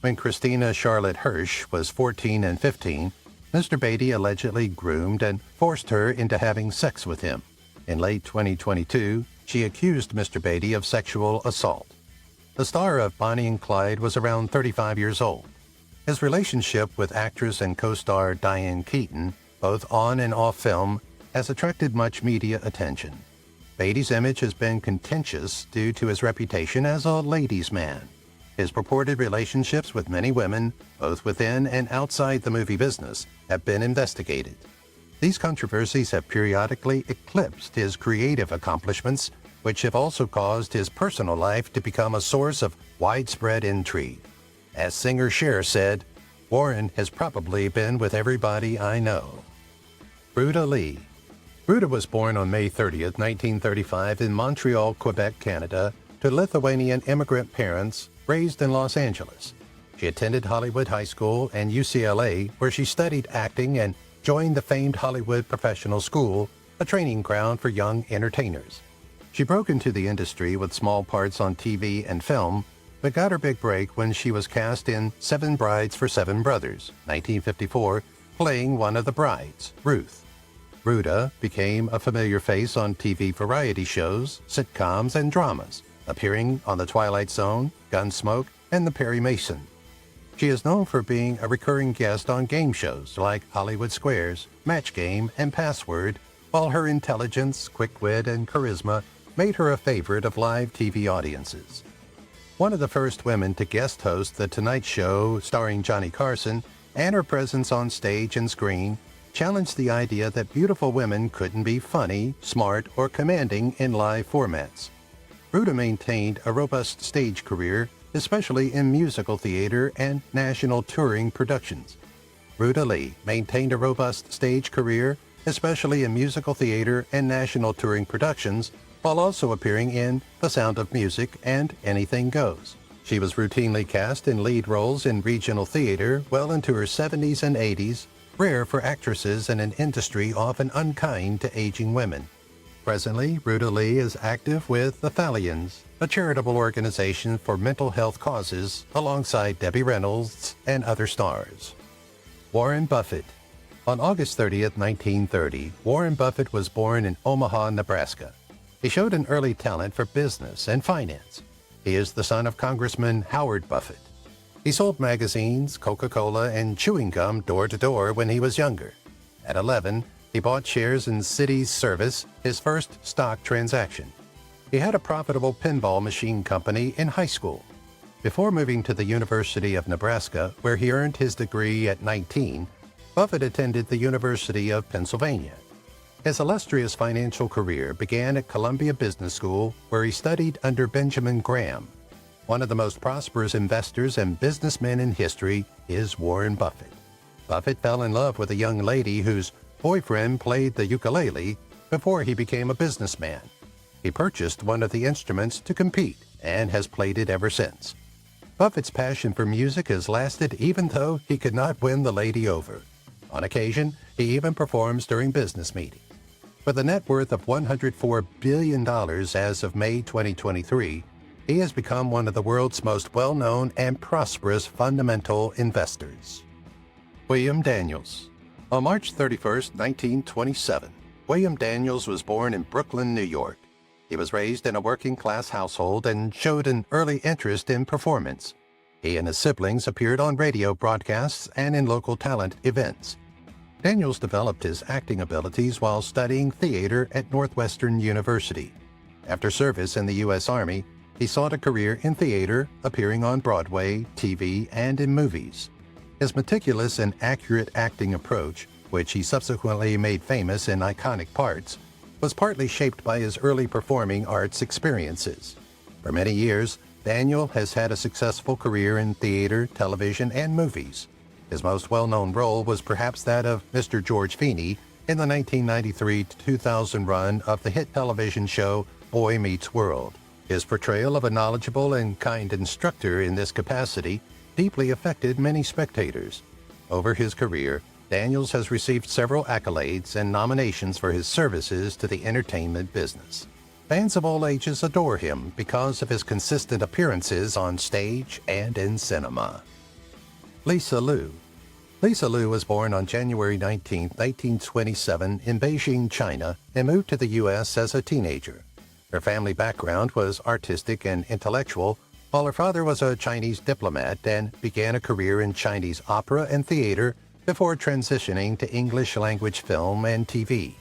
When Christina Charlotte Hirsch was 14 and 15, Mr. Beatty allegedly groomed and forced her into having sex with him. In late 2022, she accused Mr. Beatty of sexual assault. The star of Bonnie and Clyde was around 35 years old. His relationship with actress and co-star Diane Keaton, both on and off film, has attracted much media attention. Beatty's image has been contentious due to his reputation as a ladies' man. His purported relationships with many women, both within and outside the movie business, have been investigated. These controversies have periodically eclipsed his creative accomplishments, which have also caused his personal life to become a source of widespread intrigue. As singer Cher said, "Warren has probably been with everybody I know." Ruta Lee. Ruta was born on May 30, 1935 in Montreal, Quebec, Canada, to Lithuanian immigrant parents raised in Los Angeles. She attended Hollywood High School and UCLA, where she studied acting and joined the famed Hollywood Professional School, a training ground for young entertainers. She broke into the industry with small parts on TV and film, but got her big break when she was cast in Seven Brides for Seven Brothers, 1954, playing one of the brides, Ruth. Ruta became a familiar face on TV variety shows, sitcoms, and dramas, appearing on The Twilight Zone, Gunsmoke, and The Perry Mason. She is known for being a recurring guest on game shows like Hollywood Squares, Match Game, and Password, while her intelligence, quick wit, and charisma made her a favorite of live TV audiences. One of the first women to guest host The Tonight Show starring Johnny Carson, and her presence on stage and screen challenged the idea that beautiful women couldn't be funny, smart, or commanding in live formats. Ruta maintained a robust stage career, especially in musical theater and national touring productions. Ruta Lee maintained a robust stage career, especially in musical theater and national touring productions, while also appearing in The Sound of Music and Anything Goes. She was routinely cast in lead roles in regional theater well into her 70s and 80s, rare for actresses in an industry often unkind to aging women. Presently, Ruta Lee is active with The Thalians, a charitable organization for mental health causes, alongside Debbie Reynolds and other stars. Warren Buffett. On August 30, 1930, Warren Buffett was born in Omaha, Nebraska. He showed an early talent for business and finance. He is the son of Congressman Howard Buffett. He sold magazines, Coca-Cola, and chewing gum door to door when he was younger. At 11, he bought shares in Cities Service, his first stock transaction. He had a profitable pinball machine company in high school. Before moving to the University of Nebraska, where he earned his degree at 19, Buffett attended the University of Pennsylvania. His illustrious financial career began at Columbia Business School, where he studied under Benjamin Graham. One of the most prosperous investors and businessmen in history is Warren Buffett. Buffett fell in love with a young lady whose boyfriend played the ukulele before he became a businessman. He purchased one of the instruments to compete and has played it ever since. Buffett's passion for music has lasted even though he could not win the lady over. On occasion, he even performs during business meetings. With a net worth of $104 billion as of May 2023, he has become one of the world's most well-known and prosperous fundamental investors. William Daniels. On March 31, 1927, William Daniels was born in Brooklyn, New York. He was raised in a working-class household and showed an early interest in performance. He and his siblings appeared on radio broadcasts and in local talent events. Daniels developed his acting abilities while studying theater at Northwestern University. After service in the U.S. Army, he sought a career in theater, appearing on Broadway, TV, and in movies. His meticulous and accurate acting approach, which he subsequently made famous in iconic parts, was partly shaped by his early performing arts experiences. For many years, Daniel has had a successful career in theater, television, and movies. His most well-known role was perhaps that of Mr. George Feeney in the 1993-2000 run of the hit television show Boy Meets World. His portrayal of a knowledgeable and kind instructor in this capacity deeply affected many spectators. Over his career, Daniels has received several accolades and nominations for his services to the entertainment business. Fans of all ages adore him because of his consistent appearances on stage and in cinema. Lisa Liu. Lisa Liu was born on January 19, 1927 in Beijing, China, and moved to the U.S. as a teenager. Her family background was artistic and intellectual, while her father was a Chinese diplomat and began a career in Chinese opera and theater before transitioning to English-language film and TV.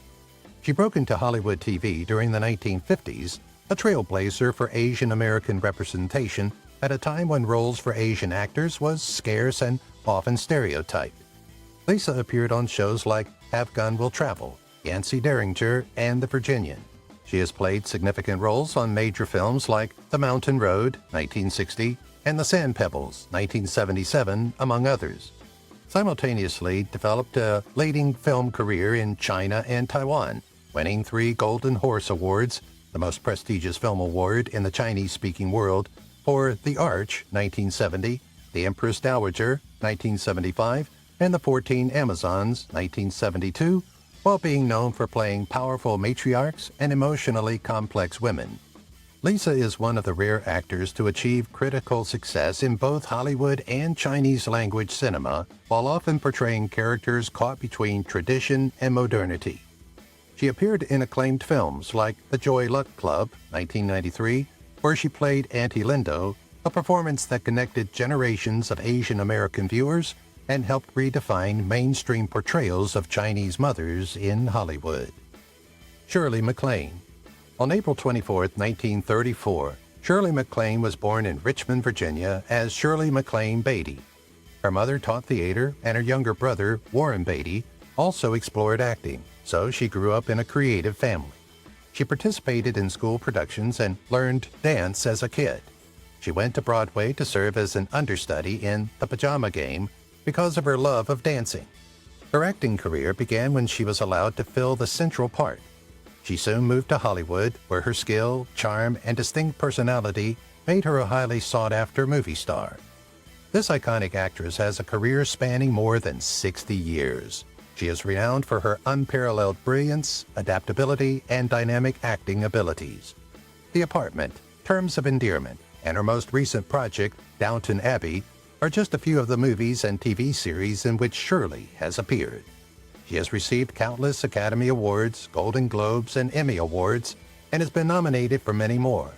She broke into Hollywood TV during the 1950s, a trailblazer for Asian American representation, at a time when roles for Asian actors was scarce and often stereotyped. Lisa appeared on shows like Have Gun Will Travel, Yancey Derringer, and The Virginian. She has played significant roles on major films like The Mountain Road, 1960, and The Sand Pebbles, 1977, among others. Simultaneously developed a leading film career in China and Taiwan, winning 3 Golden Horse Awards, the most prestigious film award in the Chinese-speaking world, for The Arch, 1970, The Empress Dowager, 1975, and The 14 Amazons, 1972, while being known for playing powerful matriarchs and emotionally complex women. Lisa is one of the rare actors to achieve critical success in both Hollywood and Chinese-language cinema, while often portraying characters caught between tradition and modernity. She appeared in acclaimed films like The Joy Luck Club, 1993, where she played Auntie Lindo, a performance that connected generations of Asian American viewers and helped redefine mainstream portrayals of Chinese mothers in Hollywood. Shirley MacLaine. On April 24, 1934, Shirley MacLaine was born in Richmond, Virginia as Shirley MacLaine Beatty. Her mother taught theater, and her younger brother, Warren Beatty, also explored acting, so she grew up in a creative family. She participated in school productions and learned dance as a kid. She went to Broadway to serve as an understudy in The Pajama Game because of her love of dancing. Her acting career began when she was allowed to fill the central part. She soon moved to Hollywood, where her skill, charm, and distinct personality made her a highly sought-after movie star. This iconic actress has a career spanning more than 60 years. She is renowned for her unparalleled brilliance, adaptability, and dynamic acting abilities. The Apartment, Terms of Endearment, and her most recent project, Downton Abbey, are just a few of the movies and TV series in which Shirley has appeared. She has received countless Academy Awards, Golden Globes, and Emmy Awards, and has been nominated for many more.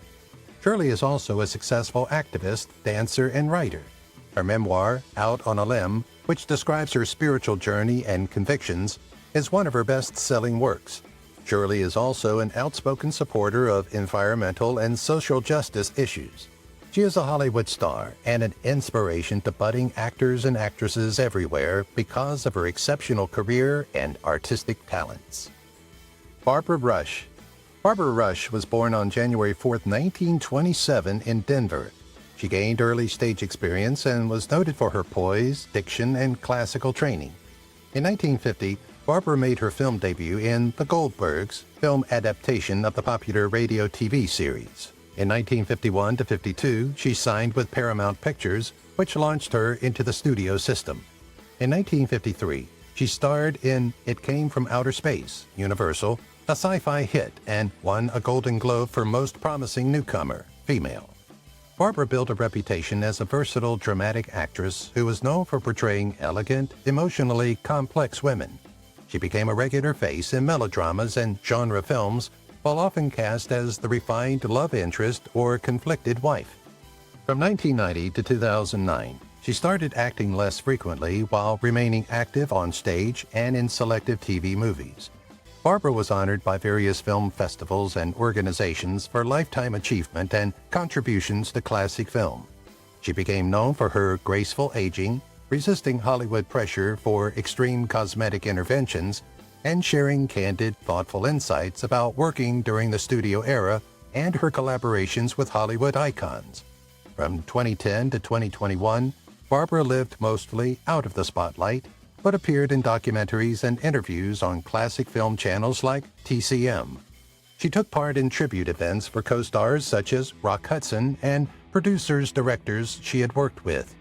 Shirley is also a successful activist, dancer, and writer. Her memoir, Out on a Limb, which describes her spiritual journey and convictions, is one of her best-selling works. Shirley is also an outspoken supporter of environmental and social justice issues. She is a Hollywood star and an inspiration to budding actors and actresses everywhere because of her exceptional career and artistic talents. Barbara Rush. Barbara Rush was born on January 4, 1927 in Denver. She gained early stage experience and was noted for her poise, diction, and classical training. In 1950, Barbara made her film debut in The Goldbergs, film adaptation of the popular radio TV series. In 1951-52, she signed with Paramount Pictures, which launched her into the studio system. In 1953, she starred in It Came from Outer Space, Universal, a sci-fi hit, and won a Golden Globe for Most Promising Newcomer, Female. Barbara built a reputation as a versatile dramatic actress who was known for portraying elegant, emotionally complex women. She became a regular face in melodramas and genre films, while often cast as the refined love interest or conflicted wife. From 1990 to 2009, she started acting less frequently while remaining active on stage and in selective TV movies. Barbara was honored by various film festivals and organizations for lifetime achievement and contributions to classic film. She became known for her graceful aging, resisting Hollywood pressure for extreme cosmetic interventions, and sharing candid, thoughtful insights about working during the studio era and her collaborations with Hollywood icons. From 2010 to 2021, Barbara lived mostly out of the spotlight, but appeared in documentaries and interviews on classic film channels like TCM. She took part in tribute events for co-stars such as Rock Hudson and producers-directors she had worked with.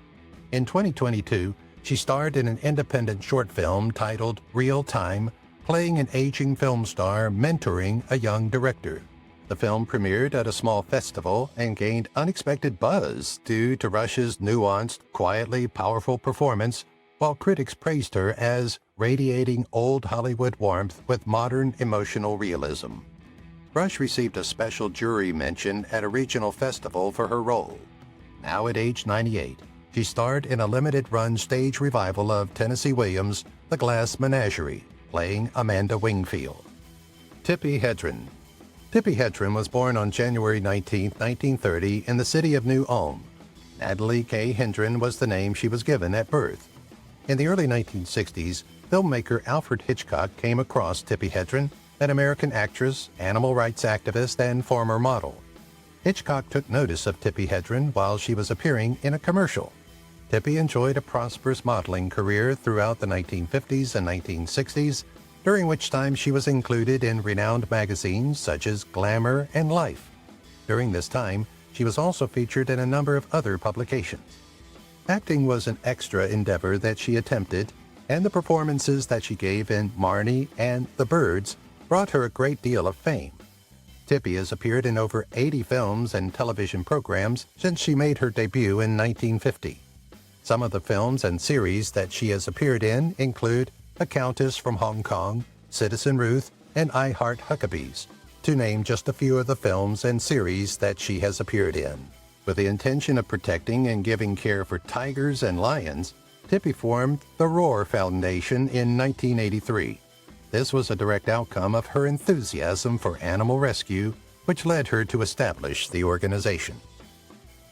In 2022, she starred in an independent short film titled Real Time, playing an aging film star mentoring a young director. The film premiered at a small festival and gained unexpected buzz due to Rush's nuanced, quietly powerful performance, while critics praised her as radiating old Hollywood warmth with modern emotional realism. Rush received a special jury mention at a regional festival for her role. Now at age 98, she starred in a limited-run stage revival of Tennessee Williams' The Glass Menagerie, playing Amanda Wingfield. Tippi Hedren. Tippi Hedren was born on January 19, 1930 in the city of New Ulm. Natalie K. Hendren was the name she was given at birth. In the early 1960s, filmmaker Alfred Hitchcock came across Tippi Hedren, an American actress, animal rights activist, and former model. Hitchcock took notice of Tippi Hedren while she was appearing in a commercial. Tippi enjoyed a prosperous modeling career throughout the 1950s and 1960s, during which time she was included in renowned magazines such as Glamour and Life. During this time, she was also featured in a number of other publications. Acting was an extra endeavor that she attempted, and the performances that she gave in Marnie and The Birds brought her a great deal of fame. Tippi has appeared in over 80 films and television programs since she made her debut in 1950. Some of the films and series that she has appeared in include A Countess from Hong Kong, Citizen Ruth, and I Heart Huckabees, to name just a few of the films and series that she has appeared in. With the intention of protecting and giving care for tigers and lions, Tippi formed the Roar Foundation in 1983. This was a direct outcome of her enthusiasm for animal rescue, which led her to establish the organization.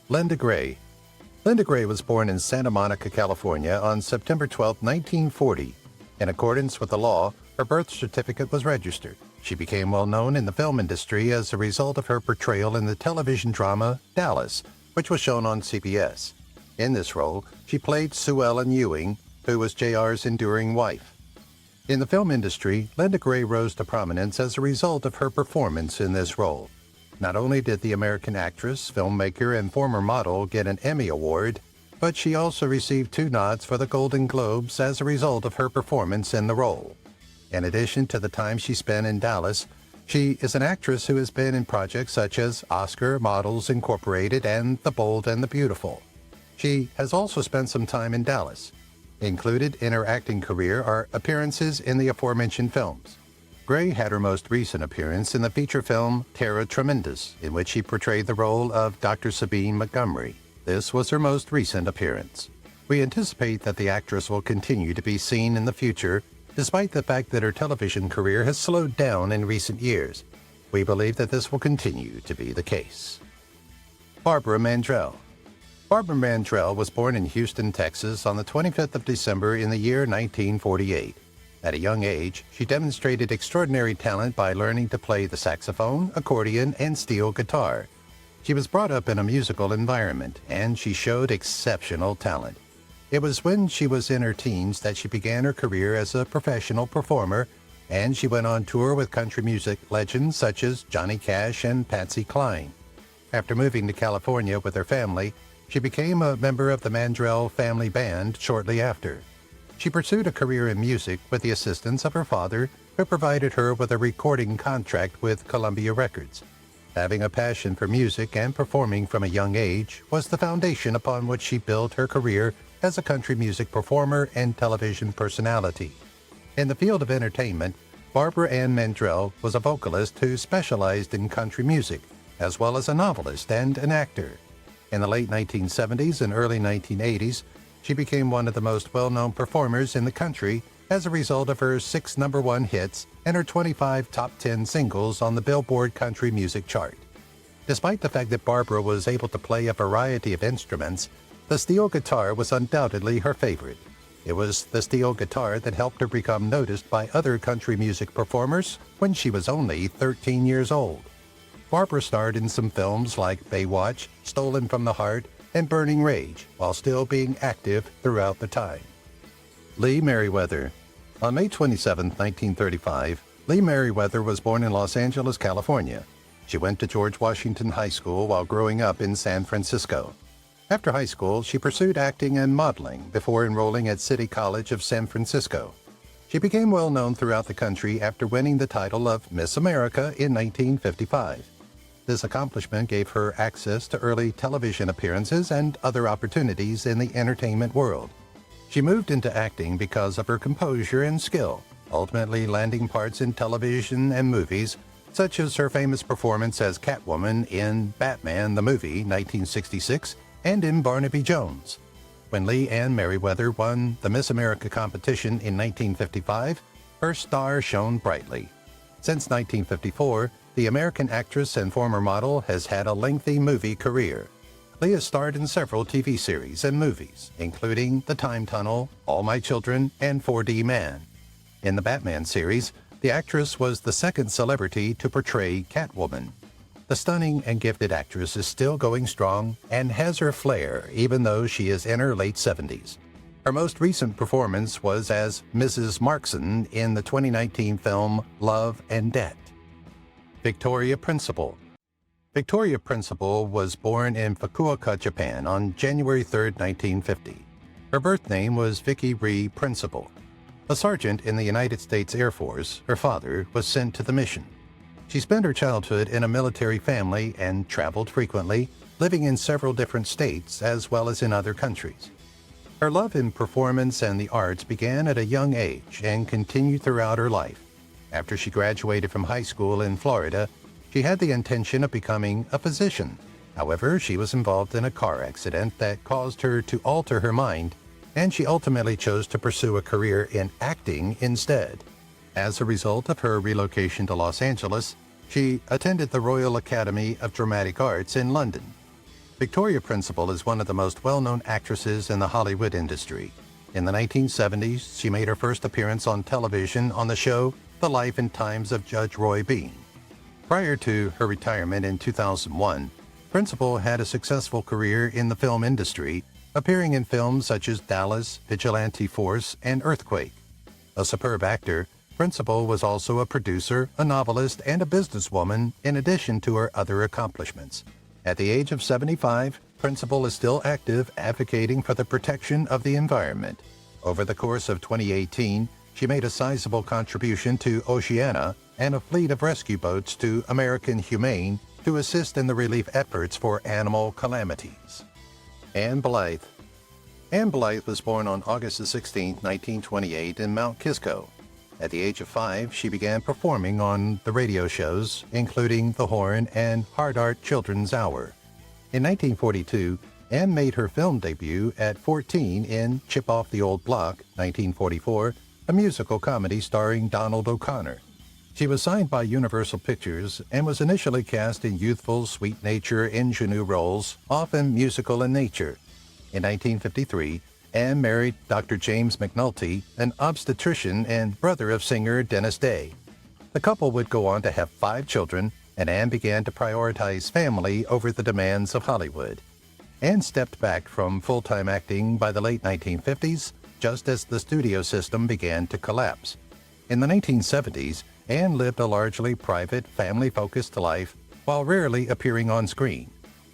Linda Gray. Linda Gray was born in Santa Monica, California on September 12, 1940. In accordance with the law, her birth certificate was registered. She became well known in the film industry as a result of her portrayal in the television drama Dallas, which was shown on CBS. In this role, she played Sue Ellen Ewing, who was JR's enduring wife. In the film industry, Linda Gray rose to prominence as a result of her performance in this role. Not only did the American actress, filmmaker, and former model get an Emmy Award, but she also received 2 nods for the Golden Globes as a result of her performance in the role. In addition to the time she spent in Dallas, she is an actress who has been in projects such as Oscar Models Incorporated and The Bold and the Beautiful. She has also spent some time in Dallas. Included in her acting career are appearances in the aforementioned films. Gray had her most recent appearance in the feature film Terra Tremendous, in which she portrayed the role of Dr. Sabine Montgomery. This was her most recent appearance. We anticipate that the actress will continue to be seen in the future, despite the fact that her television career has slowed down in recent years. We believe that this will continue to be the case. Barbara Mandrell. Barbara Mandrell was born in Houston, Texas on the 25th of December in the year 1948. At a young age, she demonstrated extraordinary talent by learning to play the saxophone, accordion, and steel guitar. She was brought up in a musical environment, and she showed exceptional talent. It was when she was in her teens that she began her career as a professional performer, and she went on tour with country music legends such as Johnny Cash and Patsy Cline. After moving to California with her family, she became a member of the Mandrell Family Band shortly after. She pursued a career in music with the assistance of her father, who provided her with a recording contract with Columbia Records. Having a passion for music and performing from a young age was the foundation upon which she built her career as a country music performer and television personality. In the field of entertainment, Barbara Ann Mandrell was a vocalist who specialized in country music, as well as a novelist and an actor. In the late 1970s and early 1980s, she became one of the most well-known performers in the country as a result of her 6 #1 hits and her 25 top 10 singles on the Billboard Country Music Chart. Despite the fact that Barbara was able to play a variety of instruments, the steel guitar was undoubtedly her favorite. It was the steel guitar that helped her become noticed by other country music performers when she was only 13 years old. Barbara starred in some films like Baywatch, Stolen from the Heart, and Burning Rage, while still being active throughout the time. Lee Meriwether. On May 27, 1935, Lee Meriwether was born in Los Angeles, California. She went to George Washington High School while growing up in San Francisco. After high school, she pursued acting and modeling before enrolling at City College of San Francisco. She became well known throughout the country after winning the title of Miss America in 1955. This accomplishment gave her access to early television appearances and other opportunities in the entertainment world. She moved into acting because of her composure and skill, ultimately landing parts in television and movies, such as her famous performance as Catwoman in Batman the Movie 1966 and in Barnaby Jones. When Lee Ann Meriwether won the Miss America competition in 1955, her star shone brightly. Since 1954, the American actress and former model has had a lengthy movie career. Lee has starred in several TV series and movies, including The Time Tunnel, All My Children, and 4D Man. In the Batman series, the actress was the second celebrity to portray Catwoman. The stunning and gifted actress is still going strong and has her flair even though she is in her late 70s. Her most recent performance was as Mrs. Markson in the 2019 film Love and Debt. Victoria Principal. Victoria Principal was born in Fukuoka, Japan on January 3, 1950. Her birth name was Vicky Ree Principal. A sergeant in the United States Air Force, her father was sent to the mission. She spent her childhood in a military family and traveled frequently, living in several different states as well as in other countries. Her love in performance and the arts began at a young age and continued throughout her life. After she graduated from high school in Florida, she had the intention of becoming a physician. However, she was involved in a car accident that caused her to alter her mind, and she ultimately chose to pursue a career in acting instead. As a result of her relocation to Los Angeles, she attended the Royal Academy of Dramatic Arts in London. Victoria Principal is one of the most well-known actresses in the Hollywood industry. In the 1970s, she made her first appearance on television on the show The Life and Times of Judge Roy Bean. Prior to her retirement in 2001, Principal had a successful career in the film industry, appearing in films such as Dallas, Vigilante Force, and Earthquake. A superb actor, Principal was also a producer, a novelist, and a businesswoman in addition to her other accomplishments. At the age of 75, Principal is still active advocating for the protection of the environment. Over the course of 2018, she made a sizable contribution to Oceana and a fleet of rescue boats to American Humane to assist in the relief efforts for animal calamities. Anne Blythe. Anne Blythe was born on August 16, 1928 in Mount Kisco. At the age of 5, she began performing on the radio shows, including The Horn and Hard Art Children's Hour. In 1942, Anne made her film debut at 14 in Chip Off the Old Block, 1944, a musical comedy starring Donald O'Connor. She was signed by Universal Pictures and was initially cast in youthful, sweet-nature ingenue roles, often musical in nature. In 1953, Anne married Dr. James McNulty, an obstetrician and brother of singer Dennis Day. The couple would go on to have 5 children, and Anne began to prioritize family over the demands of Hollywood. Anne stepped back from full-time acting by the late 1950s, just as the studio system began to collapse. In the 1970s, Anne lived a largely private, family-focused life while rarely appearing on screen.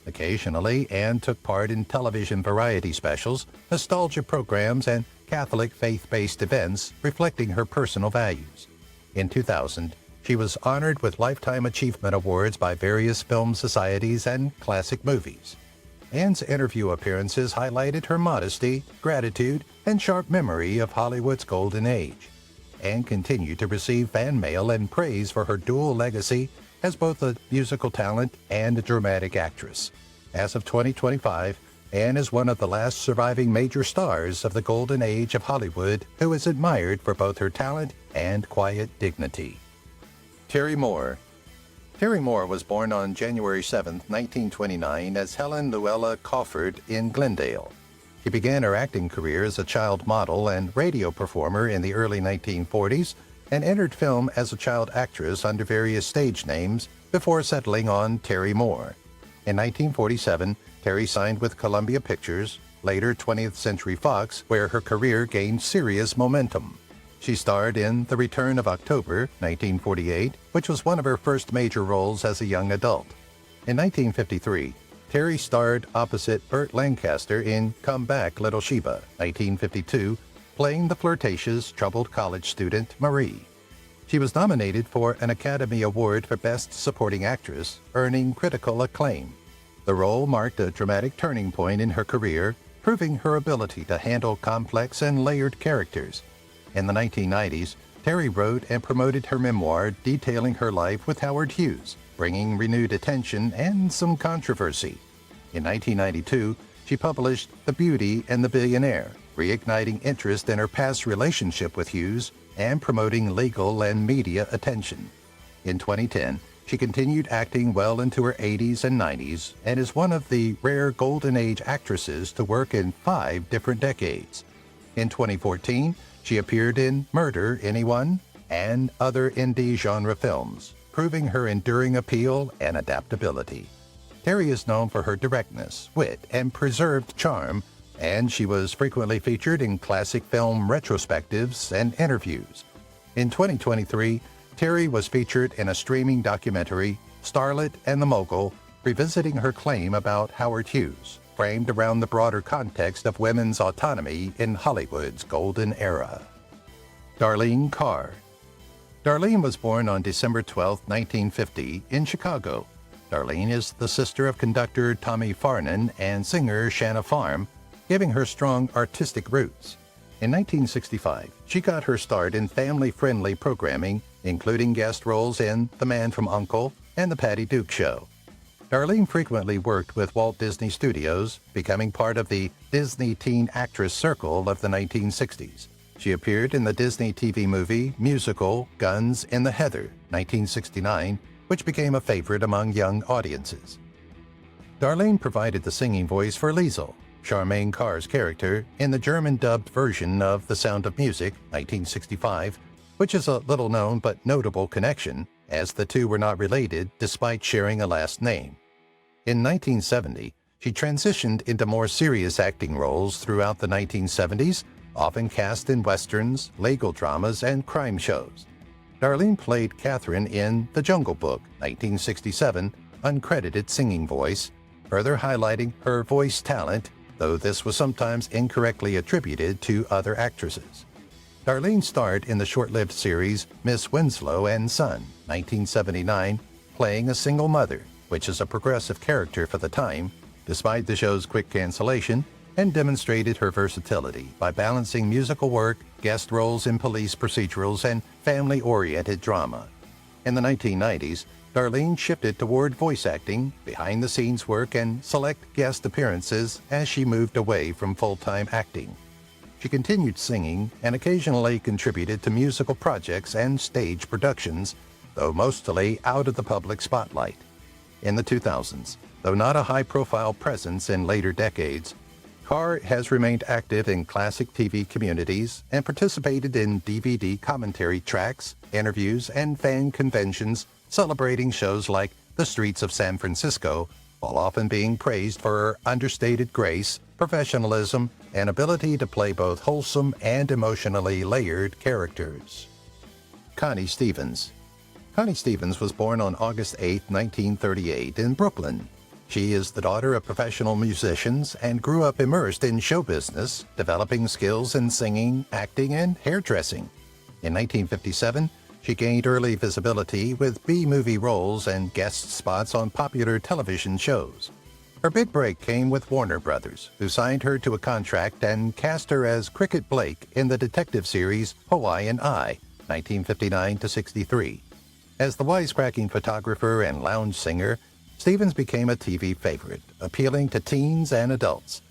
Occasionally, Anne took part in television variety specials, nostalgia programs, and Catholic faith-based events reflecting her personal values. In 2000, she was honored with Lifetime Achievement Awards by various film societies and classic movies. Anne's interview appearances highlighted her modesty, gratitude, and sharp memory of Hollywood's golden age. Anne continued to receive fan mail and praise for her dual legacy as both a musical talent and a dramatic actress. As of 2025, Anne is one of the last surviving major stars of the golden age of Hollywood who is admired for both her talent and quiet dignity. Terry Moore. Terry Moore was born on January 7, 1929 as Helen Luella Crawford in Glendale. She began her acting career as a child model and radio performer in the early 1940s and entered film as a child actress under various stage names before settling on Terry Moore. In 1947, Terry signed with Columbia Pictures, later 20th Century Fox, where her career gained serious momentum. She starred in The Return of October, 1948, which was one of her first major roles as a young adult. In 1953, Terry starred opposite Burt Lancaster in Come Back, Little Sheba, 1952, playing the flirtatious, troubled college student Marie. She was nominated for an Academy Award for Best Supporting Actress, earning critical acclaim. The role marked a dramatic turning point in her career, proving her ability to handle complex and layered characters. In the 1990s, Terry wrote and promoted her memoir detailing her life with Howard Hughes, bringing renewed attention and some controversy. In 1992, she published The Beauty and the Billionaire, reigniting interest in her past relationship with Hughes and promoting legal and media attention. In 2010, She continued acting well into her 80s and 90s and is one of the rare Golden Age actresses to work in 5 different decades. In 2014, she appeared in Murder, Anyone? And other indie genre films, proving her enduring appeal and adaptability. Terry is known for her directness, wit, and preserved charm, and she was frequently featured in classic film retrospectives and interviews. In 2023, Terry was featured in a streaming documentary, Starlet and the Mogul, revisiting her claim about Howard Hughes, framed around the broader context of women's autonomy in Hollywood's golden era. Darlene Carr. Darlene was born on December 12, 1950, in Chicago. Darlene is the sister of conductor Tommy Farnan and singer Shanna Farm, giving her strong artistic roots. In 1965, she got her start in family-friendly programming, including guest roles in The Man from U.N.C.L.E. and The Patty Duke Show. Darlene frequently worked with Walt Disney Studios, becoming part of the Disney teen actress circle of the 1960s. She appeared in the Disney TV movie musical Guns in the Heather, 1969, which became a favorite among young audiences. Darlene provided the singing voice for Liesl, Charmaine Carr's character, in the German-dubbed version of The Sound of Music, 1965, which is a little-known but notable connection, as the two were not related despite sharing a last name. In 1970, she transitioned into more serious acting roles throughout the 1970s, often cast in westerns, legal dramas, and crime shows. Darlene played Catherine in The Jungle Book, 1967, uncredited singing voice, further highlighting her voice talent, though this was sometimes incorrectly attributed to other actresses. Darlene starred in the short-lived series Miss Winslow and Son, 1979, playing a single mother, which is a progressive character for the time, despite the show's quick cancellation, and demonstrated her versatility by balancing musical work, guest roles in police procedurals, and family-oriented drama. In the 1990s, Darlene shifted toward voice acting, behind-the-scenes work, and select guest appearances as she moved away from full-time acting. She continued singing and occasionally contributed to musical projects and stage productions, though mostly out of the public spotlight. In the 2000s, though not a high-profile presence in later decades, Carr has remained active in classic TV communities and participated in DVD commentary tracks, interviews, and fan conventions celebrating shows like The Streets of San Francisco, while often being praised for her understated grace, professionalism, and ability to play both wholesome and emotionally layered characters. Connie Stevens. Connie Stevens was born on August 8, 1938, in Brooklyn. She is the daughter of professional musicians and grew up immersed in show business, developing skills in singing, acting, and hairdressing. In 1957, she gained early visibility with B-movie roles and guest spots on popular television shows. Her big break came with Warner Brothers, who signed her to a contract and cast her as Cricket Blake in the detective series Hawaiian Eye, 1959-63. As the wisecracking photographer and lounge singer, Stevens became a TV favorite, appealing to teens and adults.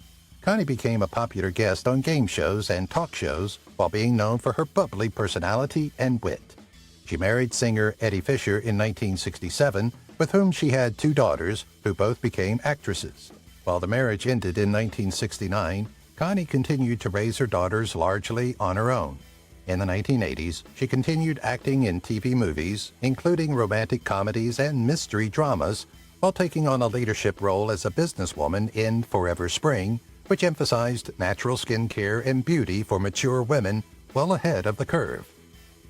Connie became a popular guest on game shows and talk shows while being known for her bubbly personality and wit. She married singer Eddie Fisher in 1967, with whom she had 2 daughters who both became actresses. While the marriage ended in 1969, Connie continued to raise her daughters largely on her own. In the 1980s, she continued acting in TV movies, including romantic comedies and mystery dramas, while taking on a leadership role as a businesswoman in Forever Spring, which emphasized natural skincare and beauty for mature women well ahead of the curve.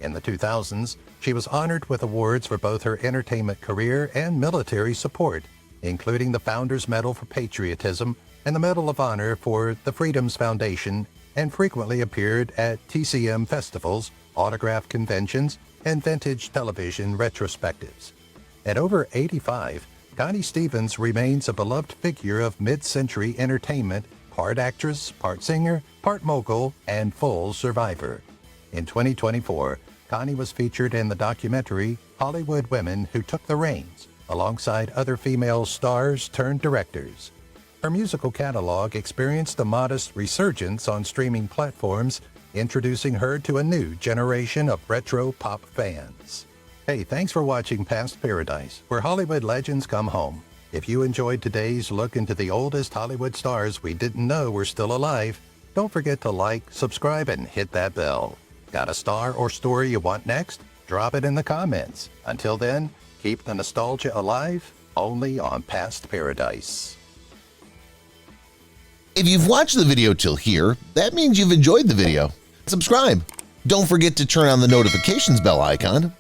In the 2000s, she was honored with awards for both her entertainment career and military support, including the Founders Medal for Patriotism and the Medal of Honor for the Freedoms Foundation, and frequently appeared at TCM festivals, autograph conventions, and vintage television retrospectives. At over 85, Connie Stevens remains a beloved figure of mid-century entertainment, part actress, part singer, part mogul, and full survivor. In 2024, Connie was featured in the documentary Hollywood Women Who Took the Reins, alongside other female stars turned directors. Her musical catalog experienced a modest resurgence on streaming platforms, introducing her to a new generation of retro pop fans. Hey, thanks for watching Past Paradise, where Hollywood legends come home. If you enjoyed today's look into the oldest Hollywood stars we didn't know were still alive, don't forget to like, subscribe, and hit that bell. Got a star or story you want next? Drop it in the comments. Until then, keep the nostalgia alive, only on Past Paradise. If you've watched the video till here, that means you've enjoyed the video. Subscribe. Don't forget to turn on the notifications bell icon